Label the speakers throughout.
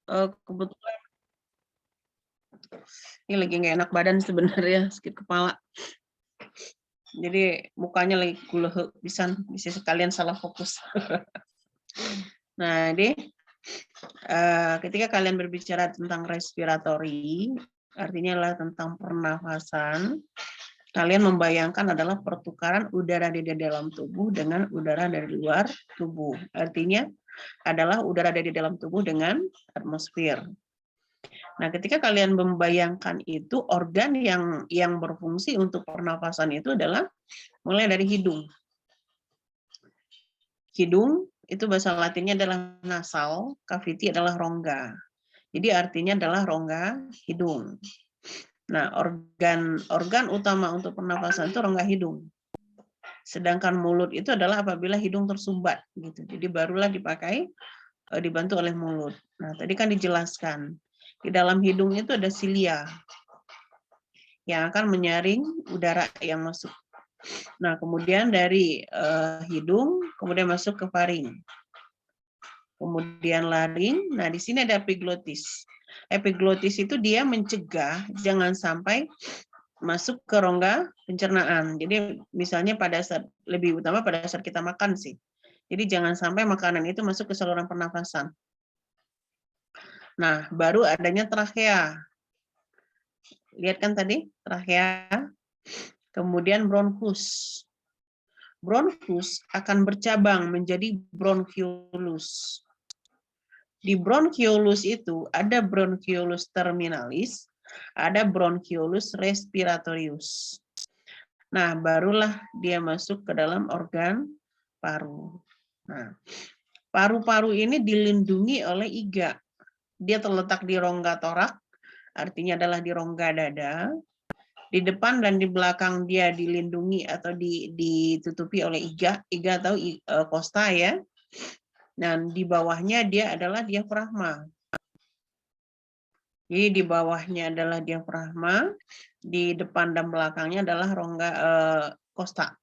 Speaker 1: Kebetulan ini lagi nggak enak badan sebenarnya, sakit kepala. Jadi mukanya lagi kulehe pisan, bisa sekalian salah fokus. Nah, jadi ketika kalian berbicara tentang respiratory, artinya adalah tentang pernafasan, kalian membayangkan adalah pertukaran udara di dalam tubuh dengan udara dari luar tubuh. Artinya adalah udara dari dalam tubuh dengan atmosfer. Nah, ketika kalian membayangkan itu, organ yang berfungsi untuk pernafasan itu adalah mulai dari hidung. Hidung itu bahasa Latinnya adalah nasal, cavity adalah rongga. Jadi artinya adalah rongga hidung. Nah, organ utama untuk pernafasan itu rongga hidung. Sedangkan mulut itu adalah apabila hidung tersumbat gitu. Jadi barulah dibantu oleh mulut. Nah, tadi kan dijelaskan di dalam hidung itu ada silia yang akan menyaring udara yang masuk. Nah, kemudian dari hidung kemudian masuk ke faring. Kemudian laring. Nah, di sini ada epiglotis. Epiglotis itu dia mencegah jangan sampai masuk ke rongga pencernaan. Jadi misalnya pada saat lebih utama pada saat kita makan sih. Jadi jangan sampai makanan itu masuk ke saluran pernafasan. Nah, baru adanya trachea. Lihat kan tadi trachea. Kemudian bronchus. Bronchus akan bercabang menjadi bronchiolus. Di bronchiolus itu ada bronchiolus terminalis, ada bronchiolus respiratorius. Nah, barulah dia masuk ke dalam organ paru. Nah, paru-paru ini dilindungi oleh iga. Dia terletak di rongga torak, artinya adalah di rongga dada. Di depan dan di belakang dia dilindungi atau ditutupi oleh iga atau kosta ya. Dan di bawahnya dia adalah diafragma. Jadi di bawahnya adalah diafragma, di depan dan belakangnya adalah rongga kosta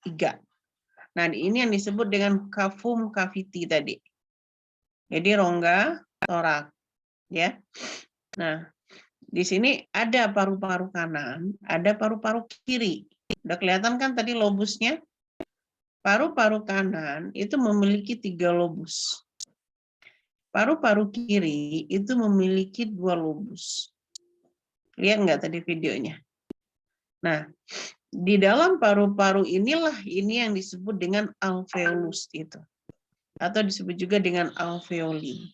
Speaker 1: iga. Nah, ini yang disebut dengan cavum cavity tadi. Jadi rongga torak, ya. Nah, di sini ada paru-paru kanan, ada paru-paru kiri. Udah kelihatan kan tadi lobusnya? Paru-paru kanan itu memiliki 3 lobus. Paru-paru kiri itu memiliki 2 lobus. Lihat nggak tadi videonya? Nah, di dalam paru-paru inilah ini yang disebut dengan alveolus itu. Atau disebut juga dengan alveoli.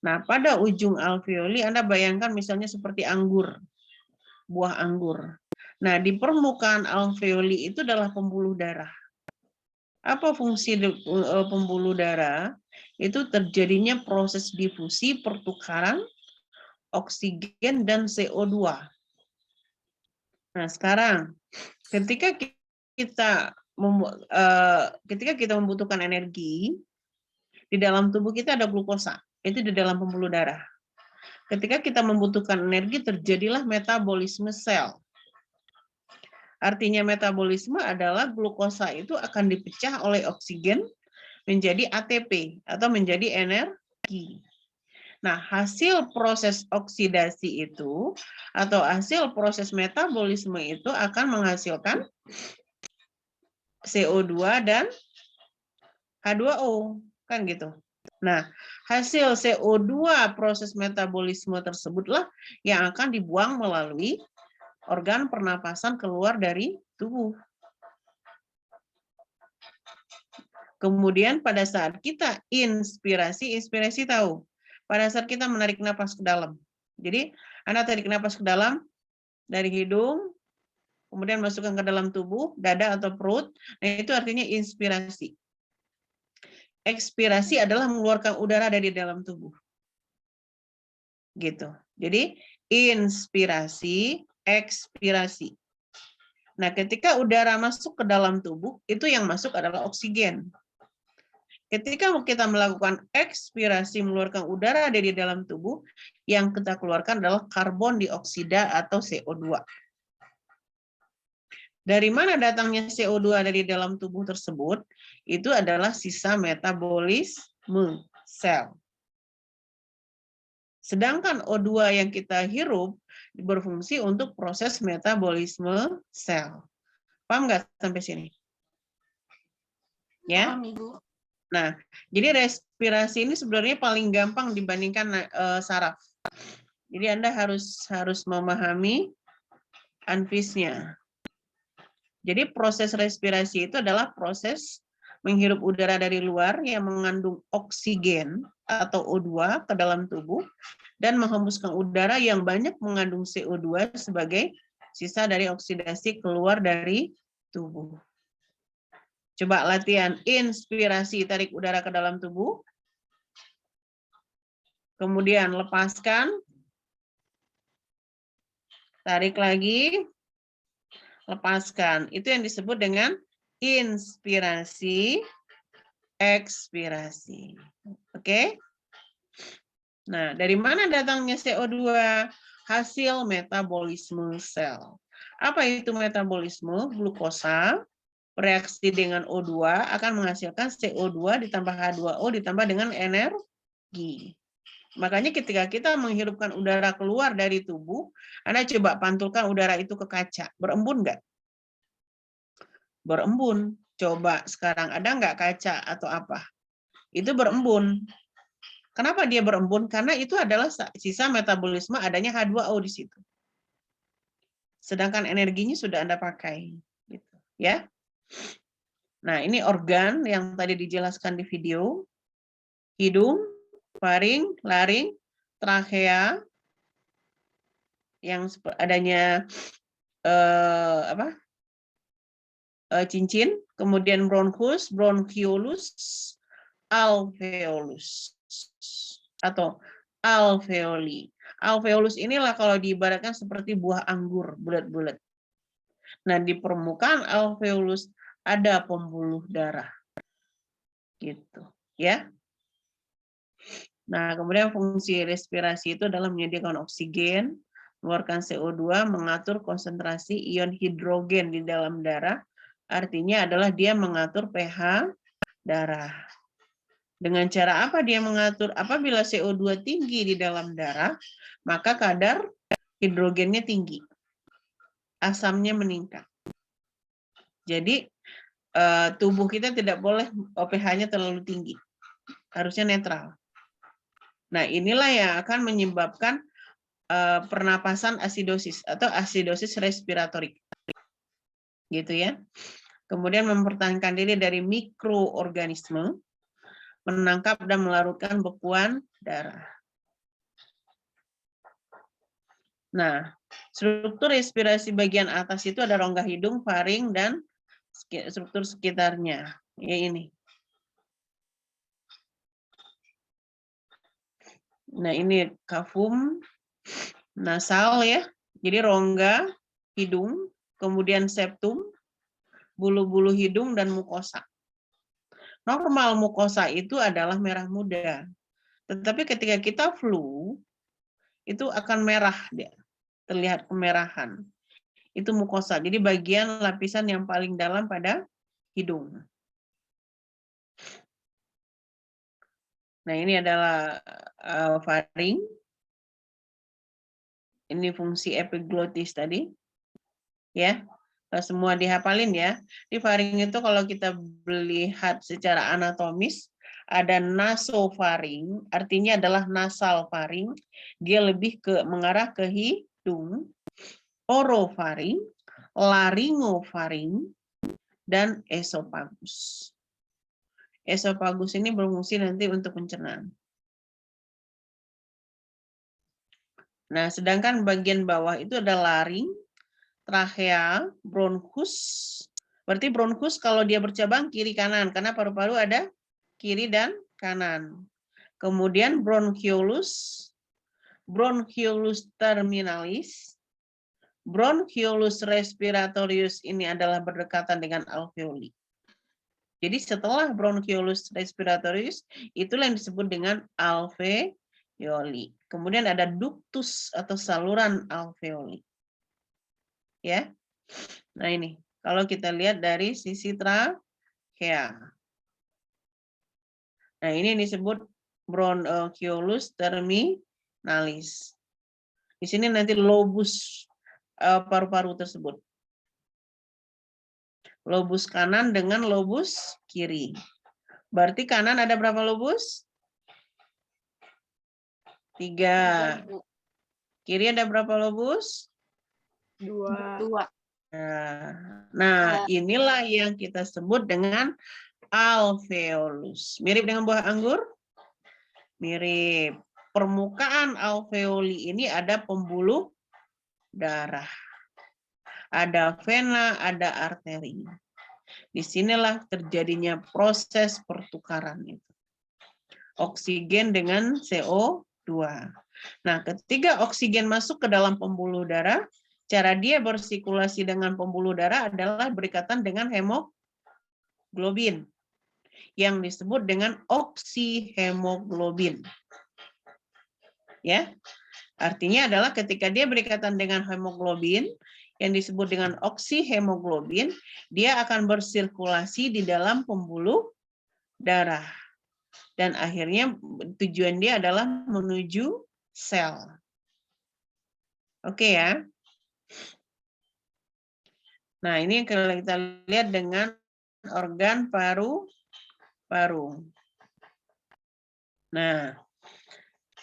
Speaker 1: Nah, pada ujung alveoli Anda bayangkan misalnya seperti anggur, buah anggur. Nah, di permukaan alveoli itu adalah pembuluh darah. Apa fungsi pembuluh darah? Itu terjadinya proses difusi pertukaran oksigen dan CO2. Nah, sekarang ketika kita membutuhkan energi, di dalam tubuh kita ada glukosa, itu di dalam pembuluh darah. Ketika kita membutuhkan energi, terjadilah metabolisme sel. Artinya metabolisme adalah glukosa itu akan dipecah oleh oksigen menjadi ATP atau menjadi energi. Nah, hasil proses oksidasi itu atau hasil proses metabolisme itu akan menghasilkan CO2 dan H2O, kan gitu. Nah, hasil CO2 proses metabolisme tersebutlah yang akan dibuang melalui organ pernapasan keluar dari tubuh. Kemudian pada saat kita inspirasi tahu. Pada saat kita menarik napas ke dalam. Jadi, Anda tarik napas ke dalam dari hidung, kemudian masukkan ke dalam tubuh, dada atau perut. Nah, itu artinya inspirasi. Ekspirasi adalah mengeluarkan udara dari dalam tubuh. Gitu. Jadi, inspirasi, ekspirasi. Nah, ketika udara masuk ke dalam tubuh, itu yang masuk adalah oksigen. Ketika kita melakukan ekspirasi, mengeluarkan udara dari dalam tubuh, yang kita keluarkan adalah karbon dioksida atau CO2. Dari mana datangnya CO2 dari dalam tubuh tersebut? Itu adalah sisa metabolisme sel. Sedangkan O2 yang kita hirup berfungsi untuk proses metabolisme sel. Paham nggak sampai sini? Ya.
Speaker 2: Paham, Ibu.
Speaker 1: Nah, jadi respirasi ini sebenarnya paling gampang dibandingkan saraf. Jadi Anda harus memahami anfisnya. Jadi proses respirasi itu adalah proses menghirup udara dari luar yang mengandung oksigen atau O2 ke dalam tubuh dan menghembuskan udara yang banyak mengandung CO2 sebagai sisa dari oksidasi keluar dari tubuh. Coba latihan inspirasi, tarik udara ke dalam tubuh. Kemudian lepaskan. Tarik lagi. Lepaskan. Itu yang disebut dengan inspirasi, ekspirasi. Oke? Nah, dari mana datangnya CO2? Hasil metabolisme sel. Apa itu metabolisme? Glukosa bereaksi dengan O2 akan menghasilkan CO2 ditambah H2O ditambah dengan energi. Makanya ketika kita menghirupkan udara keluar dari tubuh, Anda coba pantulkan udara itu ke kaca. Berembun nggak? Berembun. Coba sekarang ada nggak kaca atau apa? Itu berembun. Kenapa dia berembun? Karena itu adalah sisa metabolisme adanya H2O di situ. Sedangkan energinya sudah Anda pakai. Gitu, ya. Nah, ini organ yang tadi dijelaskan di video. Hidung, faring, laring, trachea, yang adanya cincin, kemudian bronchus, bronchiolus, alveolus, atau alveoli. Alveolus inilah kalau diibaratkan seperti buah anggur, bulat-bulat. Nah, di permukaan alveolus ada pembuluh darah. Gitu, ya. Nah, kemudian fungsi respirasi itu adalah menyediakan oksigen, mengeluarkan CO2, mengatur konsentrasi ion hidrogen di dalam darah. Artinya adalah dia mengatur pH darah. Dengan cara apa dia mengatur? Apabila CO2 tinggi di dalam darah, maka kadar hidrogennya tinggi. Asamnya meningkat. Jadi tubuh kita tidak boleh pH-nya terlalu tinggi. Harusnya netral. Nah, inilah yang akan menyebabkan pernapasan asidosis atau asidosis respiratorik. Gitu ya. Kemudian mempertahankan diri dari mikroorganisme, menangkap dan melarutkan bekuan darah. Nah, struktur respirasi bagian atas itu ada rongga hidung, faring, dan struktur sekitarnya. Ya, ini. Nah, ini kafum nasal ya. Jadi rongga hidung, kemudian septum, bulu-bulu hidung, dan mukosa. Normal mukosa itu adalah merah muda. Tetapi ketika kita flu, itu akan merah dia. Terlihat kemerahan. Itu mukosa. Jadi bagian lapisan yang paling dalam pada hidung. Nah, ini adalah faring. Ini fungsi epiglotis tadi. Ya. Semua dihafalin ya. Di faring itu kalau kita melihat secara anatomis, ada nasofaring, artinya adalah nasal faring. Dia lebih mengarah ke hidung. Orofaring, laringofaring, dan esofagus. Esofagus ini berfungsi nanti untuk pencernaan. Nah, sedangkan bagian bawah itu ada laring, trachea, bronchus. Berarti bronchus kalau dia bercabang kiri kanan, karena paru-paru ada kiri dan kanan. Kemudian bronchiolus, bronchiolus terminalis, bronchiolus respiratorius ini adalah berdekatan dengan alveoli. Jadi setelah bronchiolus respiratorius, itulah yang disebut dengan alveoli. Kemudian ada ductus atau saluran alveoli. Ya. Nah ini, kalau kita lihat dari sisi trachea. Nah ini disebut bronchiolus terminalis. nalis. Di sini nanti lobus paru-paru tersebut. Lobus kanan dengan lobus kiri. Berarti kanan ada berapa lobus? 3. Kiri ada berapa lobus?
Speaker 2: 2.
Speaker 1: Nah, inilah yang kita sebut dengan alveolus. Mirip dengan buah anggur? Mirip. Permukaan alveoli ini ada pembuluh darah. Ada vena, ada arteri. Disinilah terjadinya proses pertukaran itu. Oksigen dengan CO2. Nah, ketika oksigen masuk ke dalam pembuluh darah, cara dia bersirkulasi dengan pembuluh darah adalah berikatan dengan hemoglobin yang disebut dengan oksihemoglobin. Ya. Artinya adalah ketika dia berikatan dengan hemoglobin yang disebut dengan oksihemoglobin, dia akan bersirkulasi di dalam pembuluh darah. Dan akhirnya tujuan dia adalah menuju sel. Oke ya. Nah, ini kalau kita lihat dengan organ paru-paru. Nah,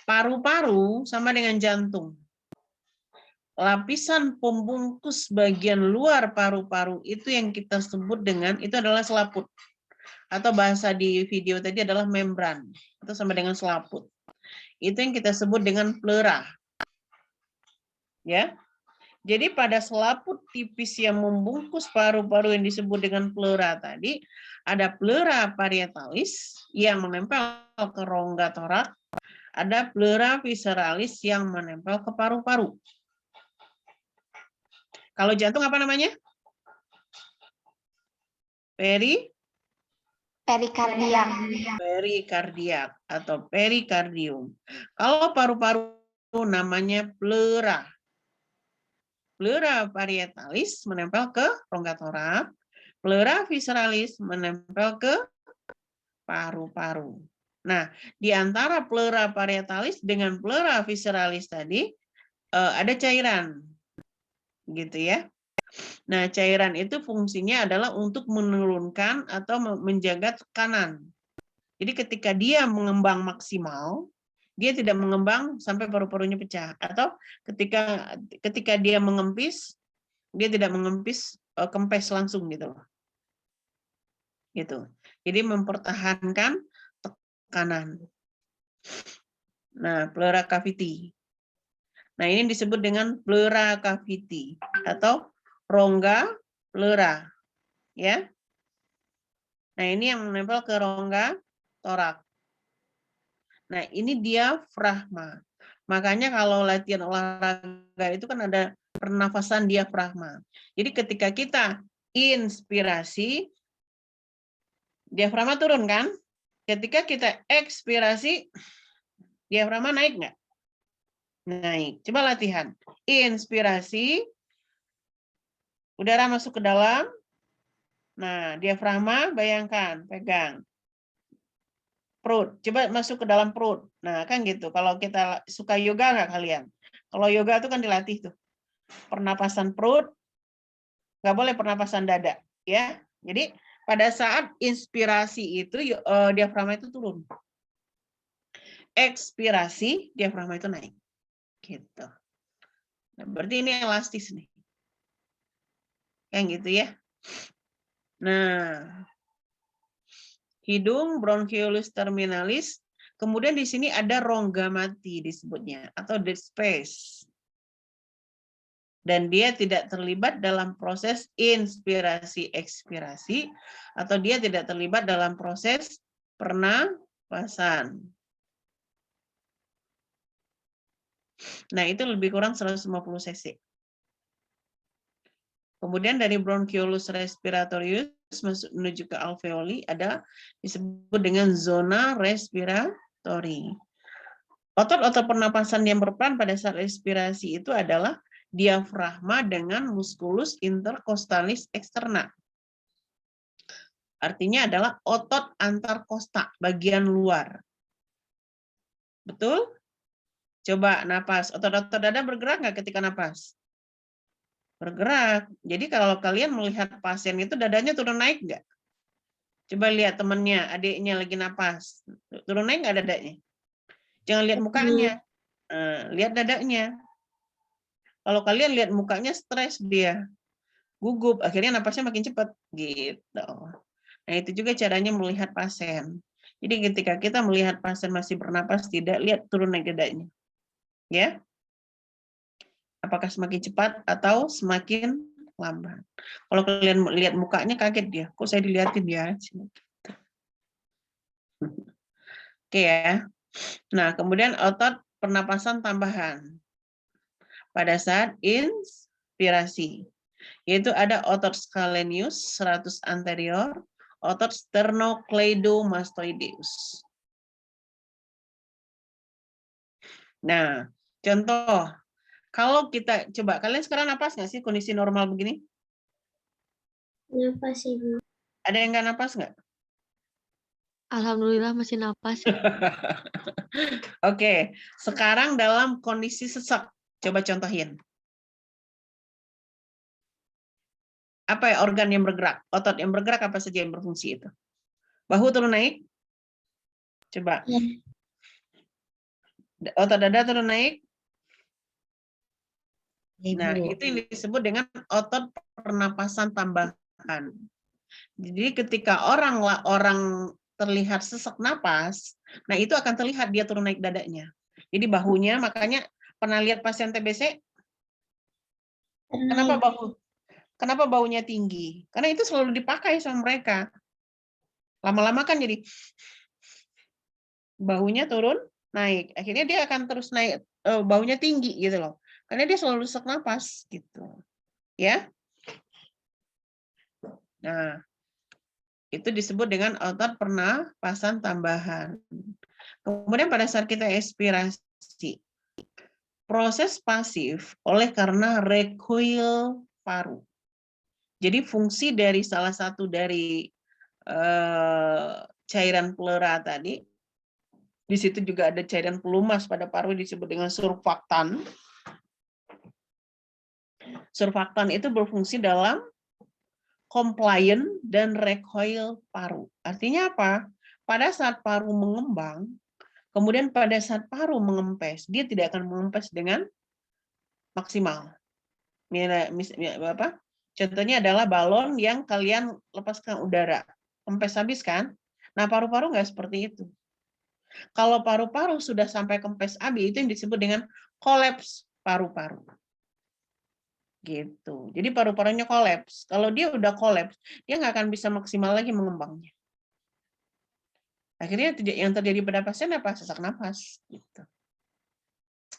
Speaker 1: paru-paru sama dengan jantung. Lapisan pembungkus bagian luar paru-paru itu yang kita sebut dengan, itu adalah selaput. Atau bahasa di video tadi adalah membran. Atau sama dengan selaput. Itu yang kita sebut dengan pleura. Ya. Jadi pada selaput tipis yang membungkus paru-paru yang disebut dengan pleura tadi, ada pleura parietalis yang menempel ke rongga torak, ada pleura visceralis yang menempel ke paru-paru. Kalau jantung apa namanya?
Speaker 2: Perikardiak.
Speaker 1: Perikardiak atau perikardium. Kalau paru-paru namanya pleura. Pleura parietalis menempel ke rongga torak, pleura visceralis menempel ke paru-paru. Nah, di antara pleura parietalis dengan pleura visceralis tadi ada cairan. Gitu ya. Nah, cairan itu fungsinya adalah untuk menurunkan atau menjaga tekanan. Jadi ketika dia mengembang maksimal, dia tidak mengembang sampai paru-parunya pecah. Atau ketika dia mengempis, dia tidak mengempis kempes langsung gitu loh. Gitu. Jadi mempertahankan tekanan. Nah, pleura cavity. Nah, ini disebut dengan pleura cavity atau rongga pleura. Ya. Nah, ini yang menempel ke rongga torak. Nah, ini diafragma. Makanya kalau latihan olahraga itu kan ada pernafasan diafragma. Jadi ketika kita inspirasi, diafragma turun kan? Ketika kita ekspirasi, diafragma naik nggak? Naik. Coba latihan. Inspirasi, udara masuk ke dalam. Nah, diafragma bayangkan, pegang. Perut, coba masuk ke dalam perut. Nah, kan gitu. Kalau kita suka yoga nggak kalian? Kalau yoga itu kan dilatih tuh. Pernapasan perut, nggak boleh pernapasan dada. Ya, jadi pada saat inspirasi itu diafragma itu turun. Ekspirasi, diafragma itu naik. Gitu. Nah, berarti ini elastis nih. Yang gitu ya. Nah, hidung bronchiolus terminalis, kemudian di sini ada rongga mati disebutnya atau dead space. Dan dia tidak terlibat dalam proses inspirasi ekspirasi atau dia tidak terlibat dalam proses pernapasan. Nah, itu lebih kurang 150 cc. Kemudian dari bronchiolus respiratorius menuju ke alveoli ada disebut dengan zona respiratori. Otot-otot pernapasan yang berperan pada saat respirasi itu adalah diafragma dengan musculus intercostalis externa. Artinya adalah otot antar kosta, bagian luar. Betul? Coba napas, otot-otot dada bergerak nggak ketika napas? Bergerak. Jadi kalau kalian melihat pasien itu dadanya turun naik nggak? Coba lihat temennya, adiknya lagi napas. Turun naik nggak dadanya? Jangan lihat mukanya. Lihat dadanya. Kalau kalian lihat mukanya stres dia, gugup, akhirnya napasnya makin cepat. Gitu. Nah itu juga caranya melihat pasien. Jadi ketika kita melihat pasien masih bernapas, tidak lihat turun naik dadanya. Ya, apakah semakin cepat atau semakin lambat. Kalau kalian lihat mukanya kaget dia, kok saya dilihatin ya. Oke ya. Nah, kemudian otot pernapasan tambahan pada saat inspirasi, yaitu ada otot scalenus 100 anterior, otot sternocleidomastoideus. Nah, contoh, kalau kita coba, kalian sekarang napas nggak sih kondisi normal begini?
Speaker 2: Napas, Ibu.
Speaker 1: Ada yang nggak napas nggak?
Speaker 3: Alhamdulillah masih napas.
Speaker 1: Oke, sekarang dalam kondisi sesak, coba contohin. Apa ya organ yang bergerak? Otot yang bergerak apa saja yang berfungsi itu? Bahu turun naik? Coba.
Speaker 2: Ya.
Speaker 1: Otot dada turun naik?
Speaker 2: Ibu.
Speaker 1: Nah, itu yang disebut dengan otot pernapasan tambahan. Jadi ketika orang terlihat sesak napas, nah itu akan terlihat dia turun naik dadanya. Jadi bahunya, makanya pernah lihat pasien TBC? Kenapa baunya tinggi? Karena itu selalu dipakai sama mereka. Lama-lama kan jadi bahunya turun naik. Akhirnya dia akan terus naik, baunya tinggi gitu loh. Karena dia selalu sesak napas gitu. Ya. Nah, itu disebut dengan otot pernapasan tambahan. Kemudian pada saat kita expirasi, proses pasif oleh karena recoil paru. Jadi fungsi dari salah satu dari cairan pleura tadi, di situ juga ada cairan pelumas pada paru disebut dengan surfaktan. Surfaktan itu berfungsi dalam compliant dan recoil paru. Artinya apa? Pada saat paru mengembang, kemudian pada saat paru mengempes, dia tidak akan mengempes dengan maksimal. Contohnya adalah balon yang kalian lepaskan udara, kempes habis kan? Nah, paru-paru nggak seperti itu. Kalau paru-paru sudah sampai kempes habis, itu yang disebut dengan kolaps paru-paru. Gitu. Jadi paru-parunya kolaps. Kalau dia udah kolaps, dia nggak akan bisa maksimal lagi mengembangnya. Akhirnya yang terjadi pada pasien apa? Sesak napas. Gitu.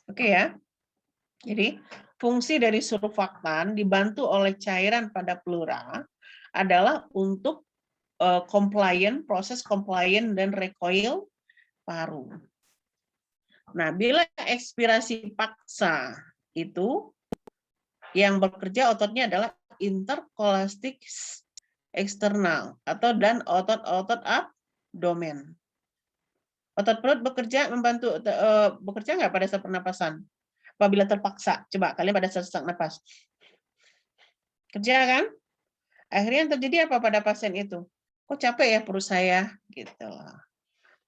Speaker 1: Oke ya. Jadi fungsi dari surfaktan dibantu oleh cairan pada pleura adalah untuk proses compliant dan recoil paru. Nah, bila ekspirasi paksa itu yang bekerja ototnya adalah interkolastik eksternal dan otot-otot abdomen. Otot perut bekerja bekerja nggak pada saat pernapasan? Apabila terpaksa, coba kalian pada saat sesak napas. Kerja kan? Akhirnya yang terjadi apa pada pasien itu? Kok capek ya perut saya? Gitu.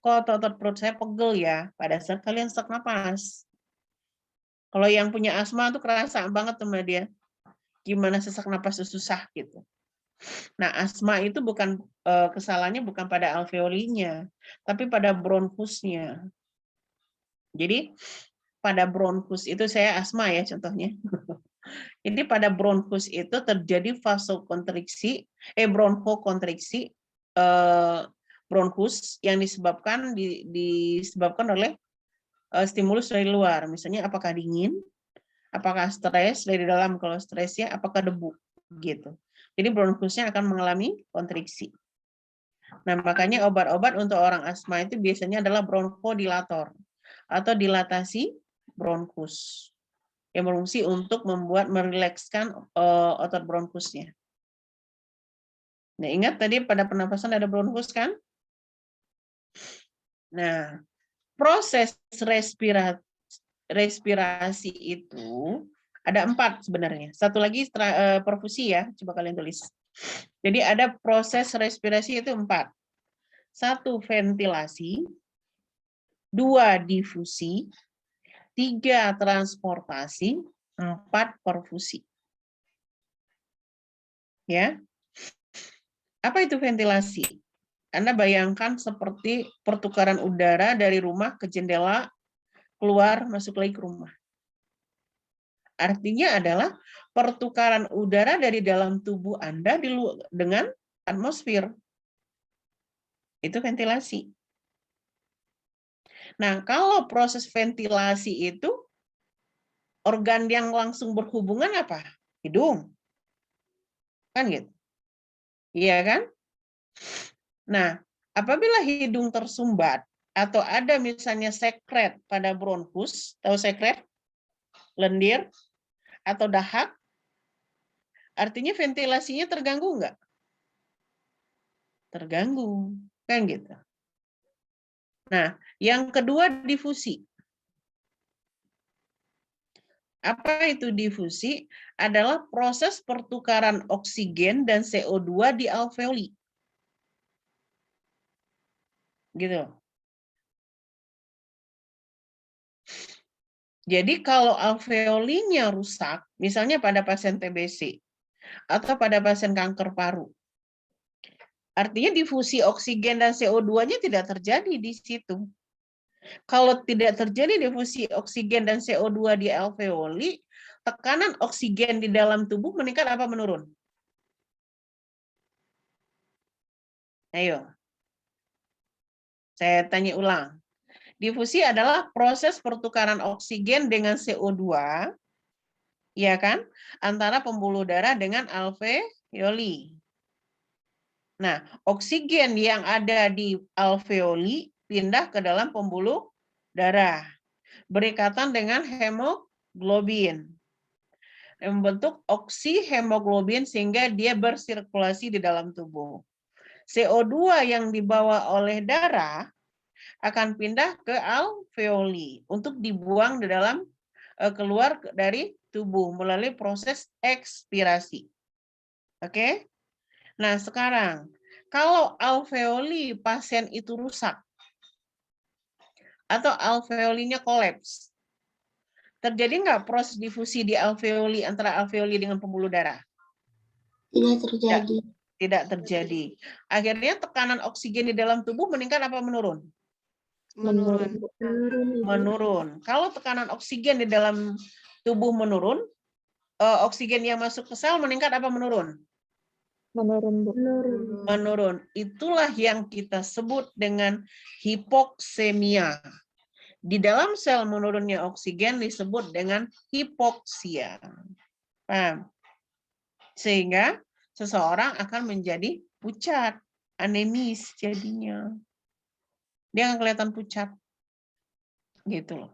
Speaker 1: Kok otot perut saya pegel ya pada saat kalian sesak napas. Kalau yang punya asma tuh kerasa banget sama dia. Gimana sesak napas susah gitu. Nah, asma itu bukan kesalahannya bukan pada alveolinya, tapi pada bronkusnya. Jadi pada bronkus itu saya asma ya contohnya. Jadi pada bronkus itu terjadi vasokonstriksi, bronkokontriksi bronkus yang disebabkan oleh stimulus dari luar. Misalnya apakah dingin, apakah stres dari dalam, kalau stresnya apakah debu gitu. Jadi bronkusnya akan mengalami kontriksi. Nah, makanya obat-obat untuk orang asma itu biasanya adalah bronchodilator atau dilatasi bronkus yang berfungsi untuk merilekskan otot bronkusnya. Nah, ingat tadi pada pernapasan ada bronkus kan? Nah, proses respirasi respirasi itu ada 4 sebenarnya. Satu lagi perfusi ya, coba kalian tulis. Jadi ada proses respirasi itu 4. 1 ventilasi, 2 difusi, 3 transportasi, 4 perfusi. Ya. Apa itu ventilasi? Anda bayangkan seperti pertukaran udara dari rumah ke jendela, keluar, masuk lagi ke rumah. Artinya adalah pertukaran udara dari dalam tubuh Anda dengan atmosfer. Itu ventilasi. Nah, kalau proses ventilasi itu, organ yang langsung berhubungan apa? Hidung. Kan gitu? Iya kan? Nah, apabila hidung tersumbat, atau ada misalnya sekret pada bronkus, tahu sekret? Lendir, atau dahak, artinya ventilasinya terganggu enggak? Terganggu, kan gitu. Nah, yang kedua difusi. Apa itu difusi? Adalah proses pertukaran oksigen dan CO2 di alveoli. Gitu. Jadi kalau alveolinya rusak, misalnya pada pasien TBC atau pada pasien kanker paru, artinya difusi oksigen dan CO2-nya tidak terjadi di situ. Kalau tidak terjadi difusi oksigen dan CO2 di alveoli, tekanan oksigen di dalam tubuh meningkat apa menurun? Ayo. Saya tanya ulang. Difusi adalah proses pertukaran oksigen dengan CO2, ya kan? Antara pembuluh darah dengan alveoli. Nah, oksigen yang ada di alveoli pindah ke dalam pembuluh darah, berikatan dengan hemoglobin, membentuk oksihemoglobin sehingga dia bersirkulasi di dalam tubuh. CO2 yang dibawa oleh darah akan pindah ke alveoli untuk dibuang di dalam keluar dari tubuh melalui proses ekspirasi. Oke? Nah, sekarang kalau alveoli pasien itu rusak atau alveolinya kolaps, terjadi nggak proses difusi di alveoli antara alveoli dengan pembuluh darah?
Speaker 2: Tidak terjadi.
Speaker 1: Tidak terjadi. Akhirnya tekanan oksigen di dalam tubuh meningkat apa menurun?
Speaker 2: Menurun.
Speaker 1: Menurun. Kalau tekanan oksigen di dalam tubuh menurun, oksigen yang masuk ke sel meningkat apa menurun?
Speaker 2: Menurun.
Speaker 1: Menurun. Itulah yang kita sebut dengan hipoksemia. Di dalam sel menurunnya oksigen disebut dengan hipoksia. Paham? Sehingga seseorang akan menjadi pucat, anemis jadinya. Dia akan kelihatan pucat. Gitu loh.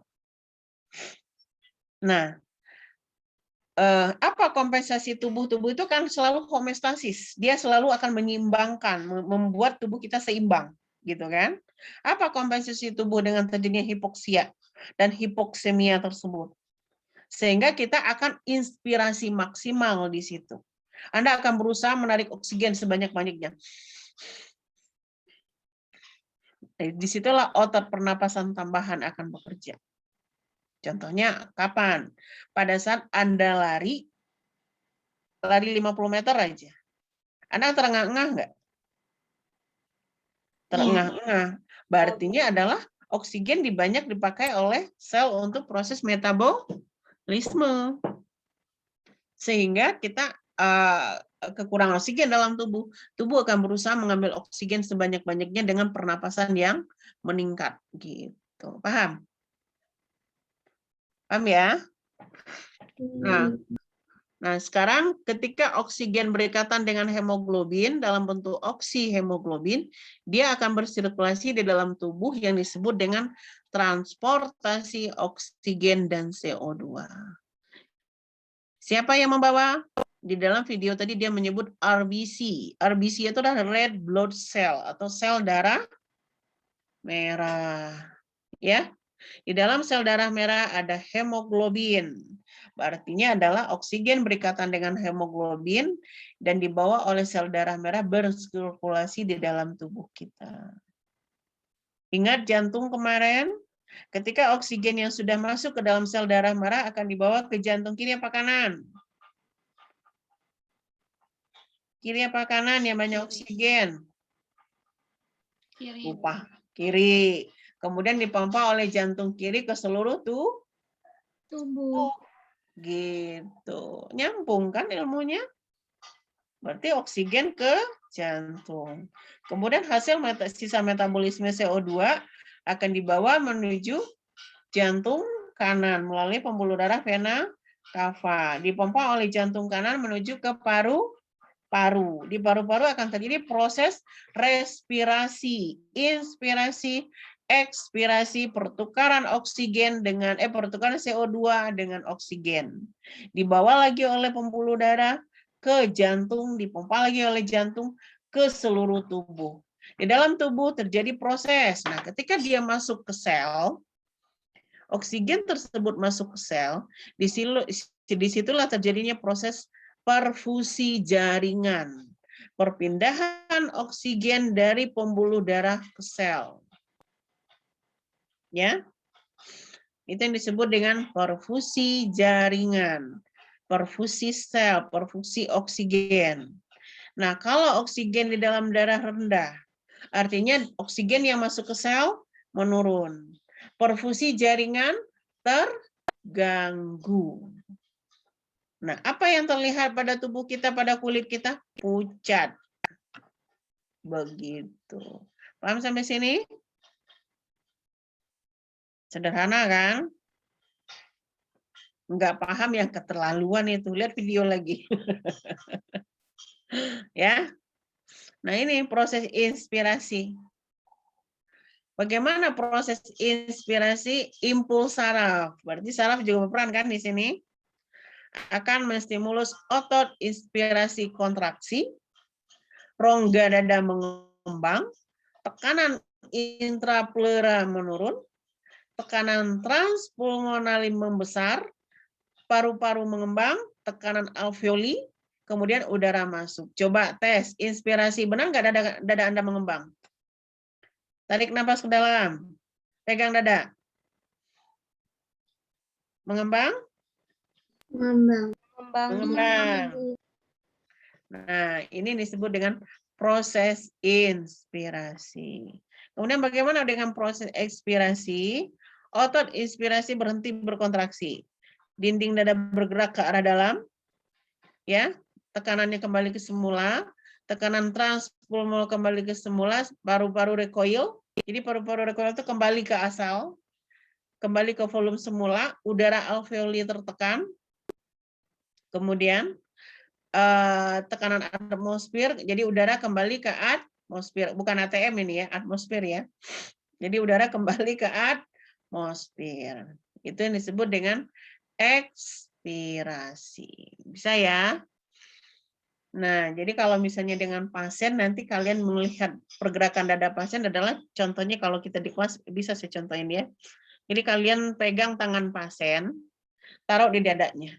Speaker 1: Nah, apa kompensasi tubuh itu kan selalu homeostasis. Dia selalu akan menyeimbangkan, membuat tubuh kita seimbang, gitu kan? Apa kompensasi tubuh dengan terjadinya hipoksia dan hipoksemia tersebut? Sehingga kita akan inspirasi maksimal di situ. Anda akan berusaha menarik oksigen sebanyak-banyaknya. Disitulah otot pernapasan tambahan akan bekerja. Contohnya kapan? Pada saat Anda lari 50 meter aja. Anda terengah-engah nggak? Terengah-engah. Berartinya adalah oksigen banyak dipakai oleh sel untuk proses metabolisme. Sehingga kita kekurangan oksigen dalam tubuh. Tubuh akan berusaha mengambil oksigen sebanyak-banyaknya dengan pernapasan yang meningkat. Gitu. Paham? Paham ya? Nah, sekarang ketika oksigen berikatan dengan hemoglobin dalam bentuk oksihemoglobin, dia akan bersirkulasi di dalam tubuh yang disebut dengan transportasi oksigen dan CO2. Siapa yang membawa? Di dalam video tadi dia menyebut RBC. RBC itu adalah red blood cell atau sel darah merah. Ya. Di dalam sel darah merah ada hemoglobin. Artinya adalah oksigen berikatan dengan hemoglobin dan dibawa oleh sel darah merah bersirkulasi di dalam tubuh kita. Ingat jantung kemarin? Ketika oksigen yang sudah masuk ke dalam sel darah merah akan dibawa ke jantung kiri apa kanan? Kiri apa kanan yang banyak oksigen?
Speaker 2: Kiri.
Speaker 1: Lupa. Kiri. Kemudian dipompa oleh jantung kiri ke seluruh
Speaker 2: Tubuh.
Speaker 1: gitu. Nyambung kan ilmunya? Berarti oksigen ke jantung. Kemudian hasil sisa metabolisme CO2 akan dibawa menuju jantung kanan melalui pembuluh darah vena cava. Dipompa oleh jantung kanan menuju ke paru-paru. Di paru-paru akan terjadi proses respirasi, inspirasi, ekspirasi, pertukaran oksigen dengan pertukaran CO2 dengan oksigen. Dibawa lagi oleh pembuluh darah ke jantung, dipompa lagi oleh jantung ke seluruh tubuh. Di dalam tubuh terjadi proses. Nah, ketika dia masuk ke sel, oksigen tersebut masuk ke sel, disitulah terjadinya proses perfusi jaringan. Perpindahan oksigen dari pembuluh darah ke sel. Ya. Itu yang disebut dengan perfusi jaringan. Perfusi sel, perfusi oksigen. Nah, kalau oksigen di dalam darah rendah, artinya oksigen yang masuk ke sel menurun. Perfusi jaringan terganggu. Nah, apa yang terlihat pada tubuh kita, pada kulit kita? Pucat. Begitu. Paham sampai sini? Sederhana kan? Enggak paham yang keterlaluan itu. Lihat video lagi. Ya. Nah, ini proses inspirasi. Bagaimana proses inspirasi? Impuls saraf. Berarti saraf juga berperan kan di sini? Akan menstimulus otot inspirasi kontraksi, rongga dada mengembang, tekanan intrapleura menurun, tekanan transpulmonali membesar, paru-paru mengembang, tekanan alveoli, kemudian udara masuk. Coba tes inspirasi, benar nggak dada Anda mengembang? Tarik nafas ke dalam, pegang dada. Mengembang? Mengembang. Nah, ini disebut dengan proses inspirasi. Kemudian bagaimana dengan proses ekspirasi? Otot inspirasi berhenti berkontraksi. Dinding dada bergerak ke arah dalam. Ya, tekanannya kembali ke semula. Tekanan transpulmonal kembali ke semula, paru-paru recoil. Jadi paru-paru recoil itu kembali ke asal. Kembali ke volume semula, udara alveoli tertekan. Kemudian tekanan atmosfer, jadi udara kembali ke atmosfer, bukan ATM ini ya, atmosfer ya. Jadi udara kembali ke atmosfer. Itu yang disebut dengan ekspirasi. Bisa ya? Nah, jadi kalau misalnya dengan pasien, nanti kalian melihat pergerakan dada pasien adalah contohnya kalau kita di kelas, bisa saya contohin ya. Jadi kalian pegang tangan pasien, taruh di dadanya.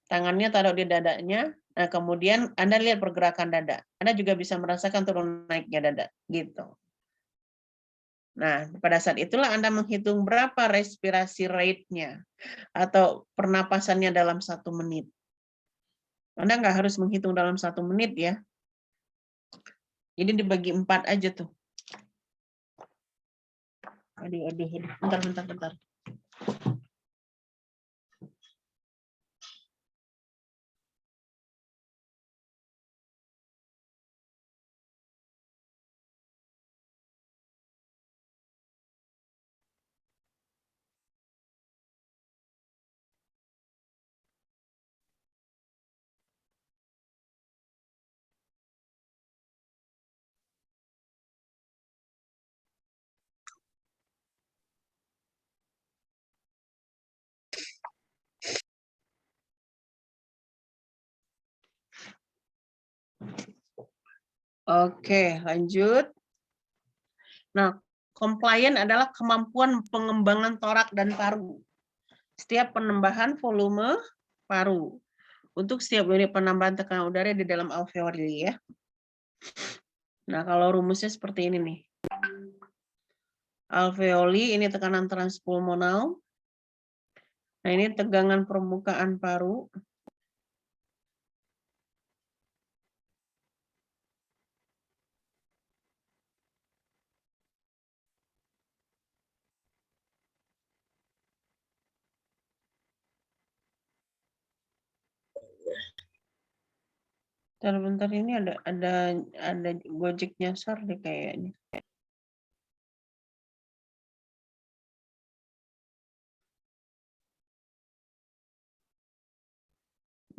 Speaker 1: Tangannya taruh di dadanya, nah kemudian Anda lihat pergerakan dada. Anda juga bisa merasakan turun naiknya dada, gitu. Nah, pada saat itulah Anda menghitung berapa respirasi rate-nya atau pernapasannya dalam 1 menit. Anda nggak harus menghitung dalam 1 menit ya. Jadi dibagi 4 aja tuh. Aduh, bentar. Oke, lanjut. Nah, Compliant adalah kemampuan pengembangan torak dan paru. Setiap penambahan volume paru. Untuk setiap unit penambahan tekanan udara di dalam alveoli ya. Nah, kalau rumusnya seperti ini nih. Alveoli ini tekanan transpulmonal. Nah, ini tegangan permukaan paru. Bentar ini ada Gojek nyasar deh kayaknya.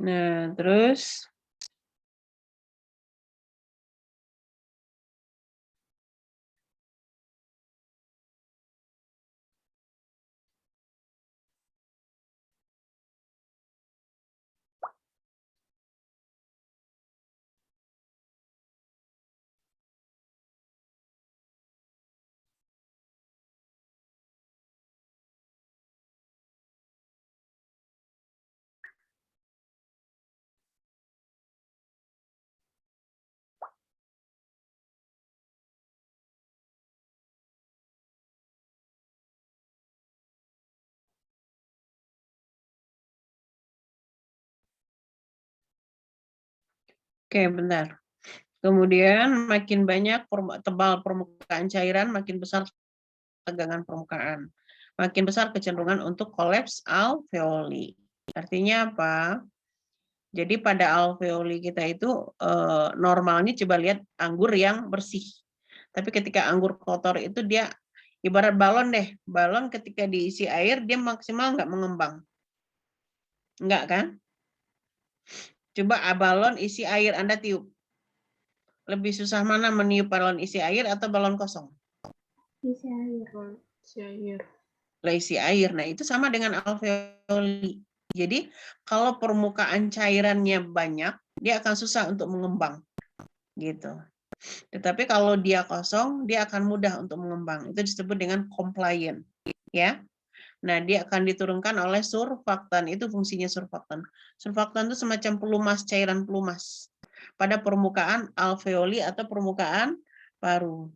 Speaker 1: Nah, terus oke, bentar. Kemudian makin banyak tebal permukaan cairan, makin besar tegangan permukaan. Makin besar kecenderungan untuk kolaps alveoli. Artinya apa? Jadi pada alveoli kita itu normalnya coba lihat anggur yang bersih. Tapi ketika anggur kotor itu dia ibarat balon deh. Balon ketika diisi air dia maksimal nggak mengembang. Enggak kan? Coba balon isi air Anda tiup. Lebih susah mana meniup balon isi air atau balon kosong?
Speaker 2: Isi air.
Speaker 1: Lah isi air. Nah, itu sama dengan alveoli. Jadi, kalau permukaan cairannya banyak, dia akan susah untuk mengembang. Gitu. Tetapi kalau dia kosong, dia akan mudah untuk mengembang. Itu disebut dengan compliant. Ya. Nah, dia akan diturunkan oleh surfaktan. Itu fungsinya surfaktan. Surfaktan itu semacam pelumas, cairan pelumas pada permukaan alveoli atau permukaan paru.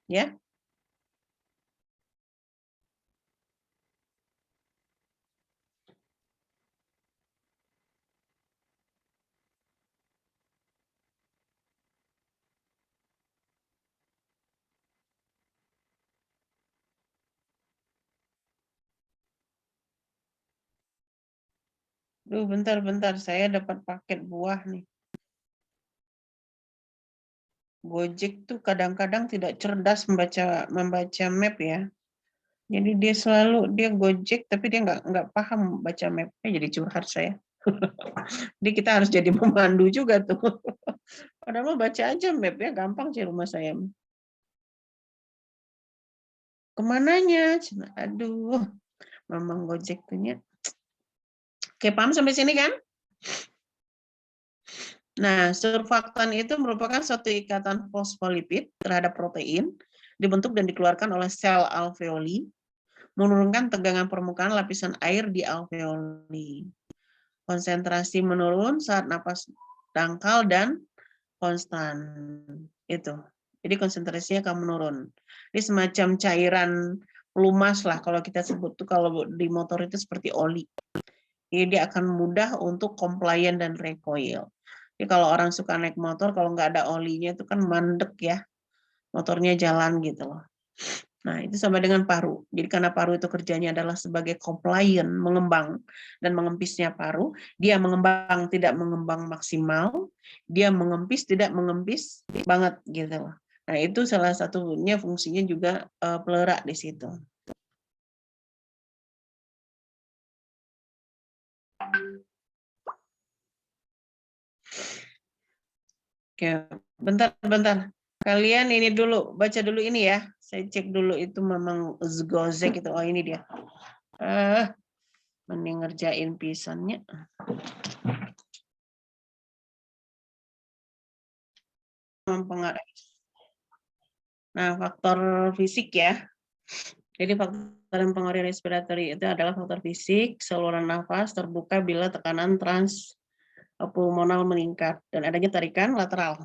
Speaker 1: Ya. Duh, bentar, saya dapat paket buah nih. Gojek tuh kadang-kadang tidak cerdas membaca map ya. Jadi dia Gojek tapi dia nggak paham baca mapnya, jadi curhat saya. Jadi kita harus jadi pemandu juga tuh. Padahal baca aja map ya, gampang sih rumah saya. Kemananya? Aduh, memang Gojek punya. Oke, paham sampai sini kan? Nah, surfaktan itu merupakan suatu ikatan fosfolipid terhadap protein, dibentuk dan dikeluarkan oleh sel alveoli, menurunkan tegangan permukaan lapisan air di alveoli. Konsentrasi menurun saat napas dangkal dan konstan. Itu. Jadi konsentrasinya akan menurun. Ini semacam cairan pelumas lah kalau kita sebut tuh, kalau di motor itu seperti oli. Jadi dia akan mudah untuk compliant dan recoil. Jadi kalau orang suka naik motor, kalau nggak ada olinya itu kan mandek ya, motornya jalan gitu loh. Nah, itu sama dengan paru. Jadi karena paru itu kerjanya adalah sebagai compliant, mengembang dan mengempisnya paru, dia mengembang tidak mengembang maksimal, dia mengempis tidak mengempis banget gitu loh. Nah, itu salah satunya fungsinya juga pelera di situ. Oke, bentar. Kalian ini dulu, baca dulu ini ya. Saya cek dulu itu memang Gojek itu. Oh, ini dia. Mending ngerjain pisannya. Mempengaruhi. Nah, faktor fisik ya. Jadi faktor yang mempengaruhi respiratory itu adalah faktor fisik, saluran nafas terbuka bila tekanan transpulmonal meningkat dan adanya tarikan lateral.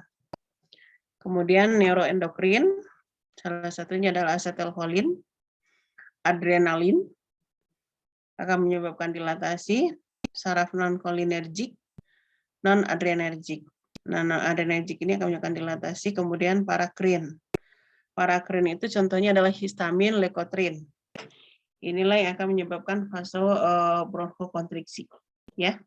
Speaker 1: Kemudian neuroendokrin, salah satunya adalah asetilkolin, adrenalin, akan menyebabkan dilatasi, saraf non-kolinergik, non-adrenergik. Nah, non-adrenergik ini akan menyebabkan dilatasi, kemudian parakrin. Parakrin itu contohnya adalah histamin, lekotrin. Inilah yang akan menyebabkan bronkokontriksi, ya.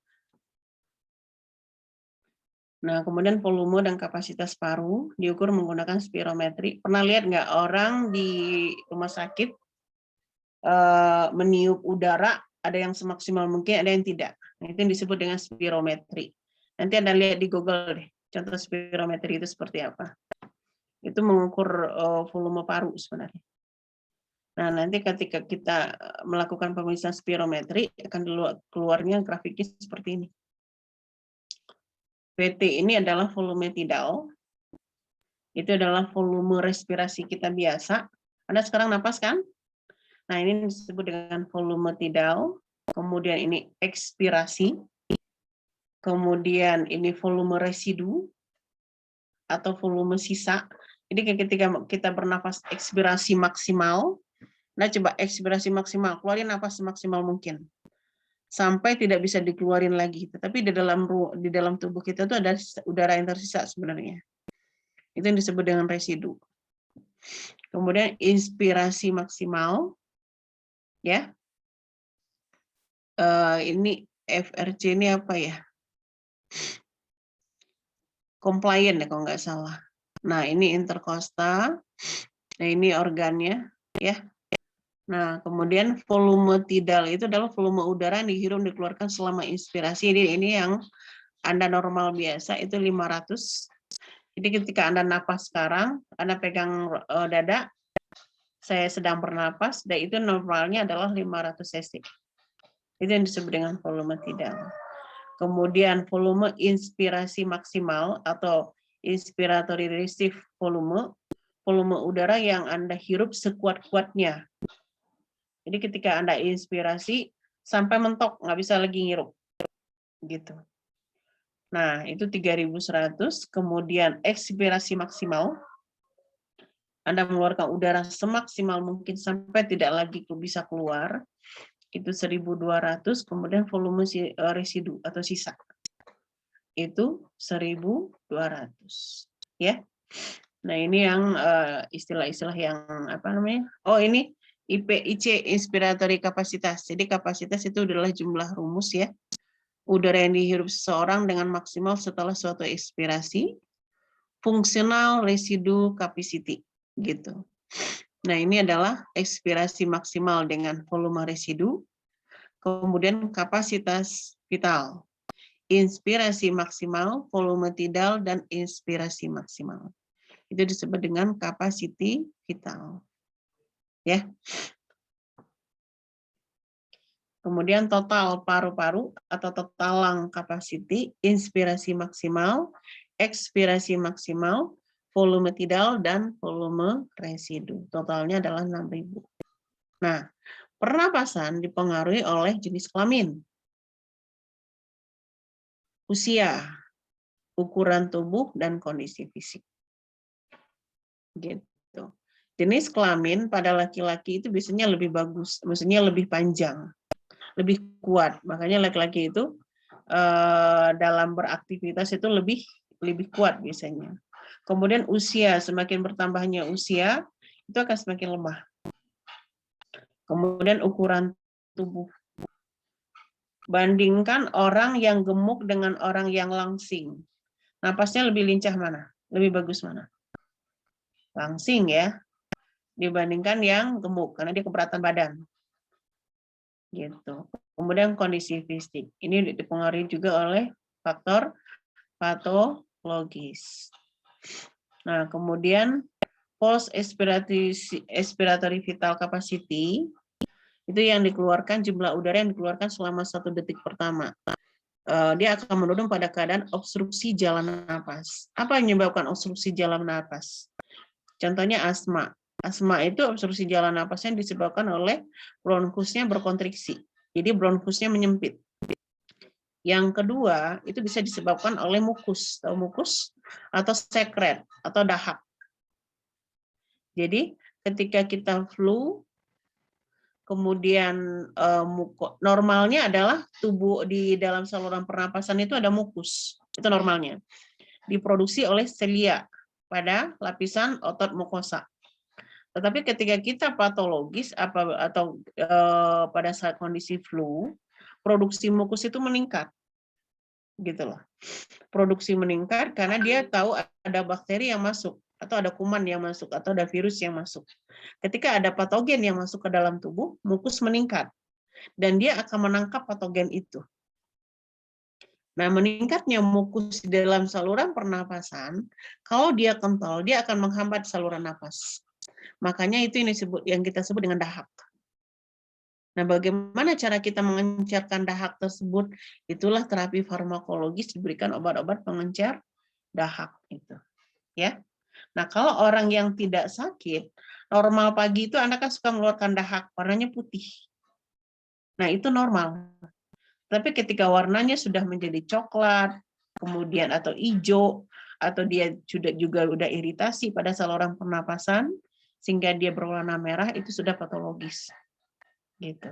Speaker 1: Nah, kemudian volume dan kapasitas paru diukur menggunakan spirometri. Pernah lihat nggak orang di rumah sakit meniup udara, ada yang semaksimal mungkin, ada yang tidak. Nah, itu yang disebut dengan spirometri. Nanti Anda lihat di Google deh, contoh spirometri itu seperti apa. Itu mengukur volume paru sebenarnya. Nah, nanti ketika kita melakukan pemeriksaan spirometri, akan keluarnya grafiknya seperti ini. VT ini adalah volume tidal. Itu adalah volume respirasi kita biasa. Anda sekarang napas kan? Nah, ini disebut dengan volume tidal. Kemudian ini ekspirasi. Kemudian ini volume residu atau volume sisa. Jadi ketika kita bernafas ekspirasi maksimal, nah coba ekspirasi maksimal, keluarin nafas semaksimal mungkin. Sampai tidak bisa dikeluarin lagi. Tetapi di dalam tubuh kita itu ada udara yang tersisa sebenarnya. Itu yang disebut dengan residu. Kemudian inspirasi maksimal, ya. Ini FRC ini apa ya? Compliant ya kalau nggak salah. Nah, ini interkosta. Nah, ini organnya, ya. Nah, kemudian volume tidal itu adalah volume udara yang dihirup dikeluarkan selama inspirasi. Ini yang Anda normal biasa itu 500. Jadi ketika Anda napas sekarang, Anda pegang dada, saya sedang bernapas, dan itu normalnya adalah 500 cc. Itu yang disebut dengan volume tidal. Kemudian volume inspirasi maksimal atau inspiratory restive volume udara yang Anda hirup sekuat-kuatnya. Jadi ketika Anda inspirasi sampai mentok, nggak bisa lagi ngirup. Gitu. Nah, itu 3.100. Kemudian ekspirasi maksimal. Anda mengeluarkan udara semaksimal mungkin sampai tidak lagi bisa keluar. Itu 1.200. Kemudian volume residu atau sisa. Itu 1.200. Ya. Nah, ini yang istilah-istilah yang apa namanya? Oh, ini IC inspiratory kapasitas. Jadi kapasitas itu adalah jumlah rumus ya. Udara yang dihirup seseorang dengan maksimal setelah suatu ekspirasi, fungsional residu capacity gitu. Nah, ini adalah ekspirasi maksimal dengan volume residu, kemudian kapasitas vital. Inspirasi maksimal, volume tidal, dan inspirasi maksimal. Itu disebut dengan capacity vital. Ya. Kemudian total paru-paru atau total lung capacity, inspirasi maksimal, ekspirasi maksimal, volume tidal, dan volume residu. Totalnya adalah 6.000. Nah, pernapasan dipengaruhi oleh jenis kelamin, usia, ukuran tubuh, dan kondisi fisik. Gitu. Jenis kelamin pada laki-laki itu biasanya lebih bagus, maksudnya lebih panjang, lebih kuat. Makanya laki-laki itu dalam beraktivitas itu lebih kuat biasanya. Kemudian usia, semakin bertambahnya usia, itu akan semakin lemah. Kemudian ukuran tubuh. Bandingkan orang yang gemuk dengan orang yang langsing. Napasnya lebih lincah mana? Lebih bagus mana? Langsing ya. Dibandingkan yang gemuk, karena dia keberatan badan. Gitu. Kemudian kondisi fisik. Ini dipengaruhi juga oleh faktor patologis. Nah, kemudian pulse expiratory vital capacity itu yang dikeluarkan, jumlah udara yang dikeluarkan selama 1 detik pertama. Dia akan menurun pada keadaan obstruksi jalan napas. Apa yang menyebabkan obstruksi jalan napas? Contohnya asma. Asma itu obstruksi jalan napasnya disebabkan oleh bronkusnya berkontriksi. Jadi bronkusnya menyempit. Yang kedua, itu bisa disebabkan oleh mukus. Tahu mukus? Atau sekret, atau dahak. Jadi ketika kita flu, kemudian normalnya adalah tubuh di dalam saluran pernapasan itu ada mukus. Itu normalnya. Diproduksi oleh selia pada lapisan otot mukosa. Tetapi ketika kita patologis atau pada saat kondisi flu, produksi mukus itu meningkat. Gitu loh. Produksi meningkat karena dia tahu ada bakteri yang masuk atau ada kuman yang masuk atau ada virus yang masuk. Ketika ada patogen yang masuk ke dalam tubuh, mukus meningkat dan dia akan menangkap patogen itu. Nah, meningkatnya mukus di dalam saluran pernapasan, kalau dia kental, dia akan menghambat saluran napas. Makanya itu yang kita sebut dengan dahak. Nah, bagaimana cara kita mengencerkan dahak tersebut? Itulah terapi farmakologis, diberikan obat-obat pengencer dahak itu. Ya. Nah, kalau orang yang tidak sakit, normal pagi itu Anda kan suka mengeluarkan dahak, warnanya putih. Nah, itu normal. Tapi ketika warnanya sudah menjadi coklat, kemudian atau hijau, atau dia juga udah iritasi pada saluran pernapasan, sehingga dia berwarna merah, itu sudah patologis. Gitu.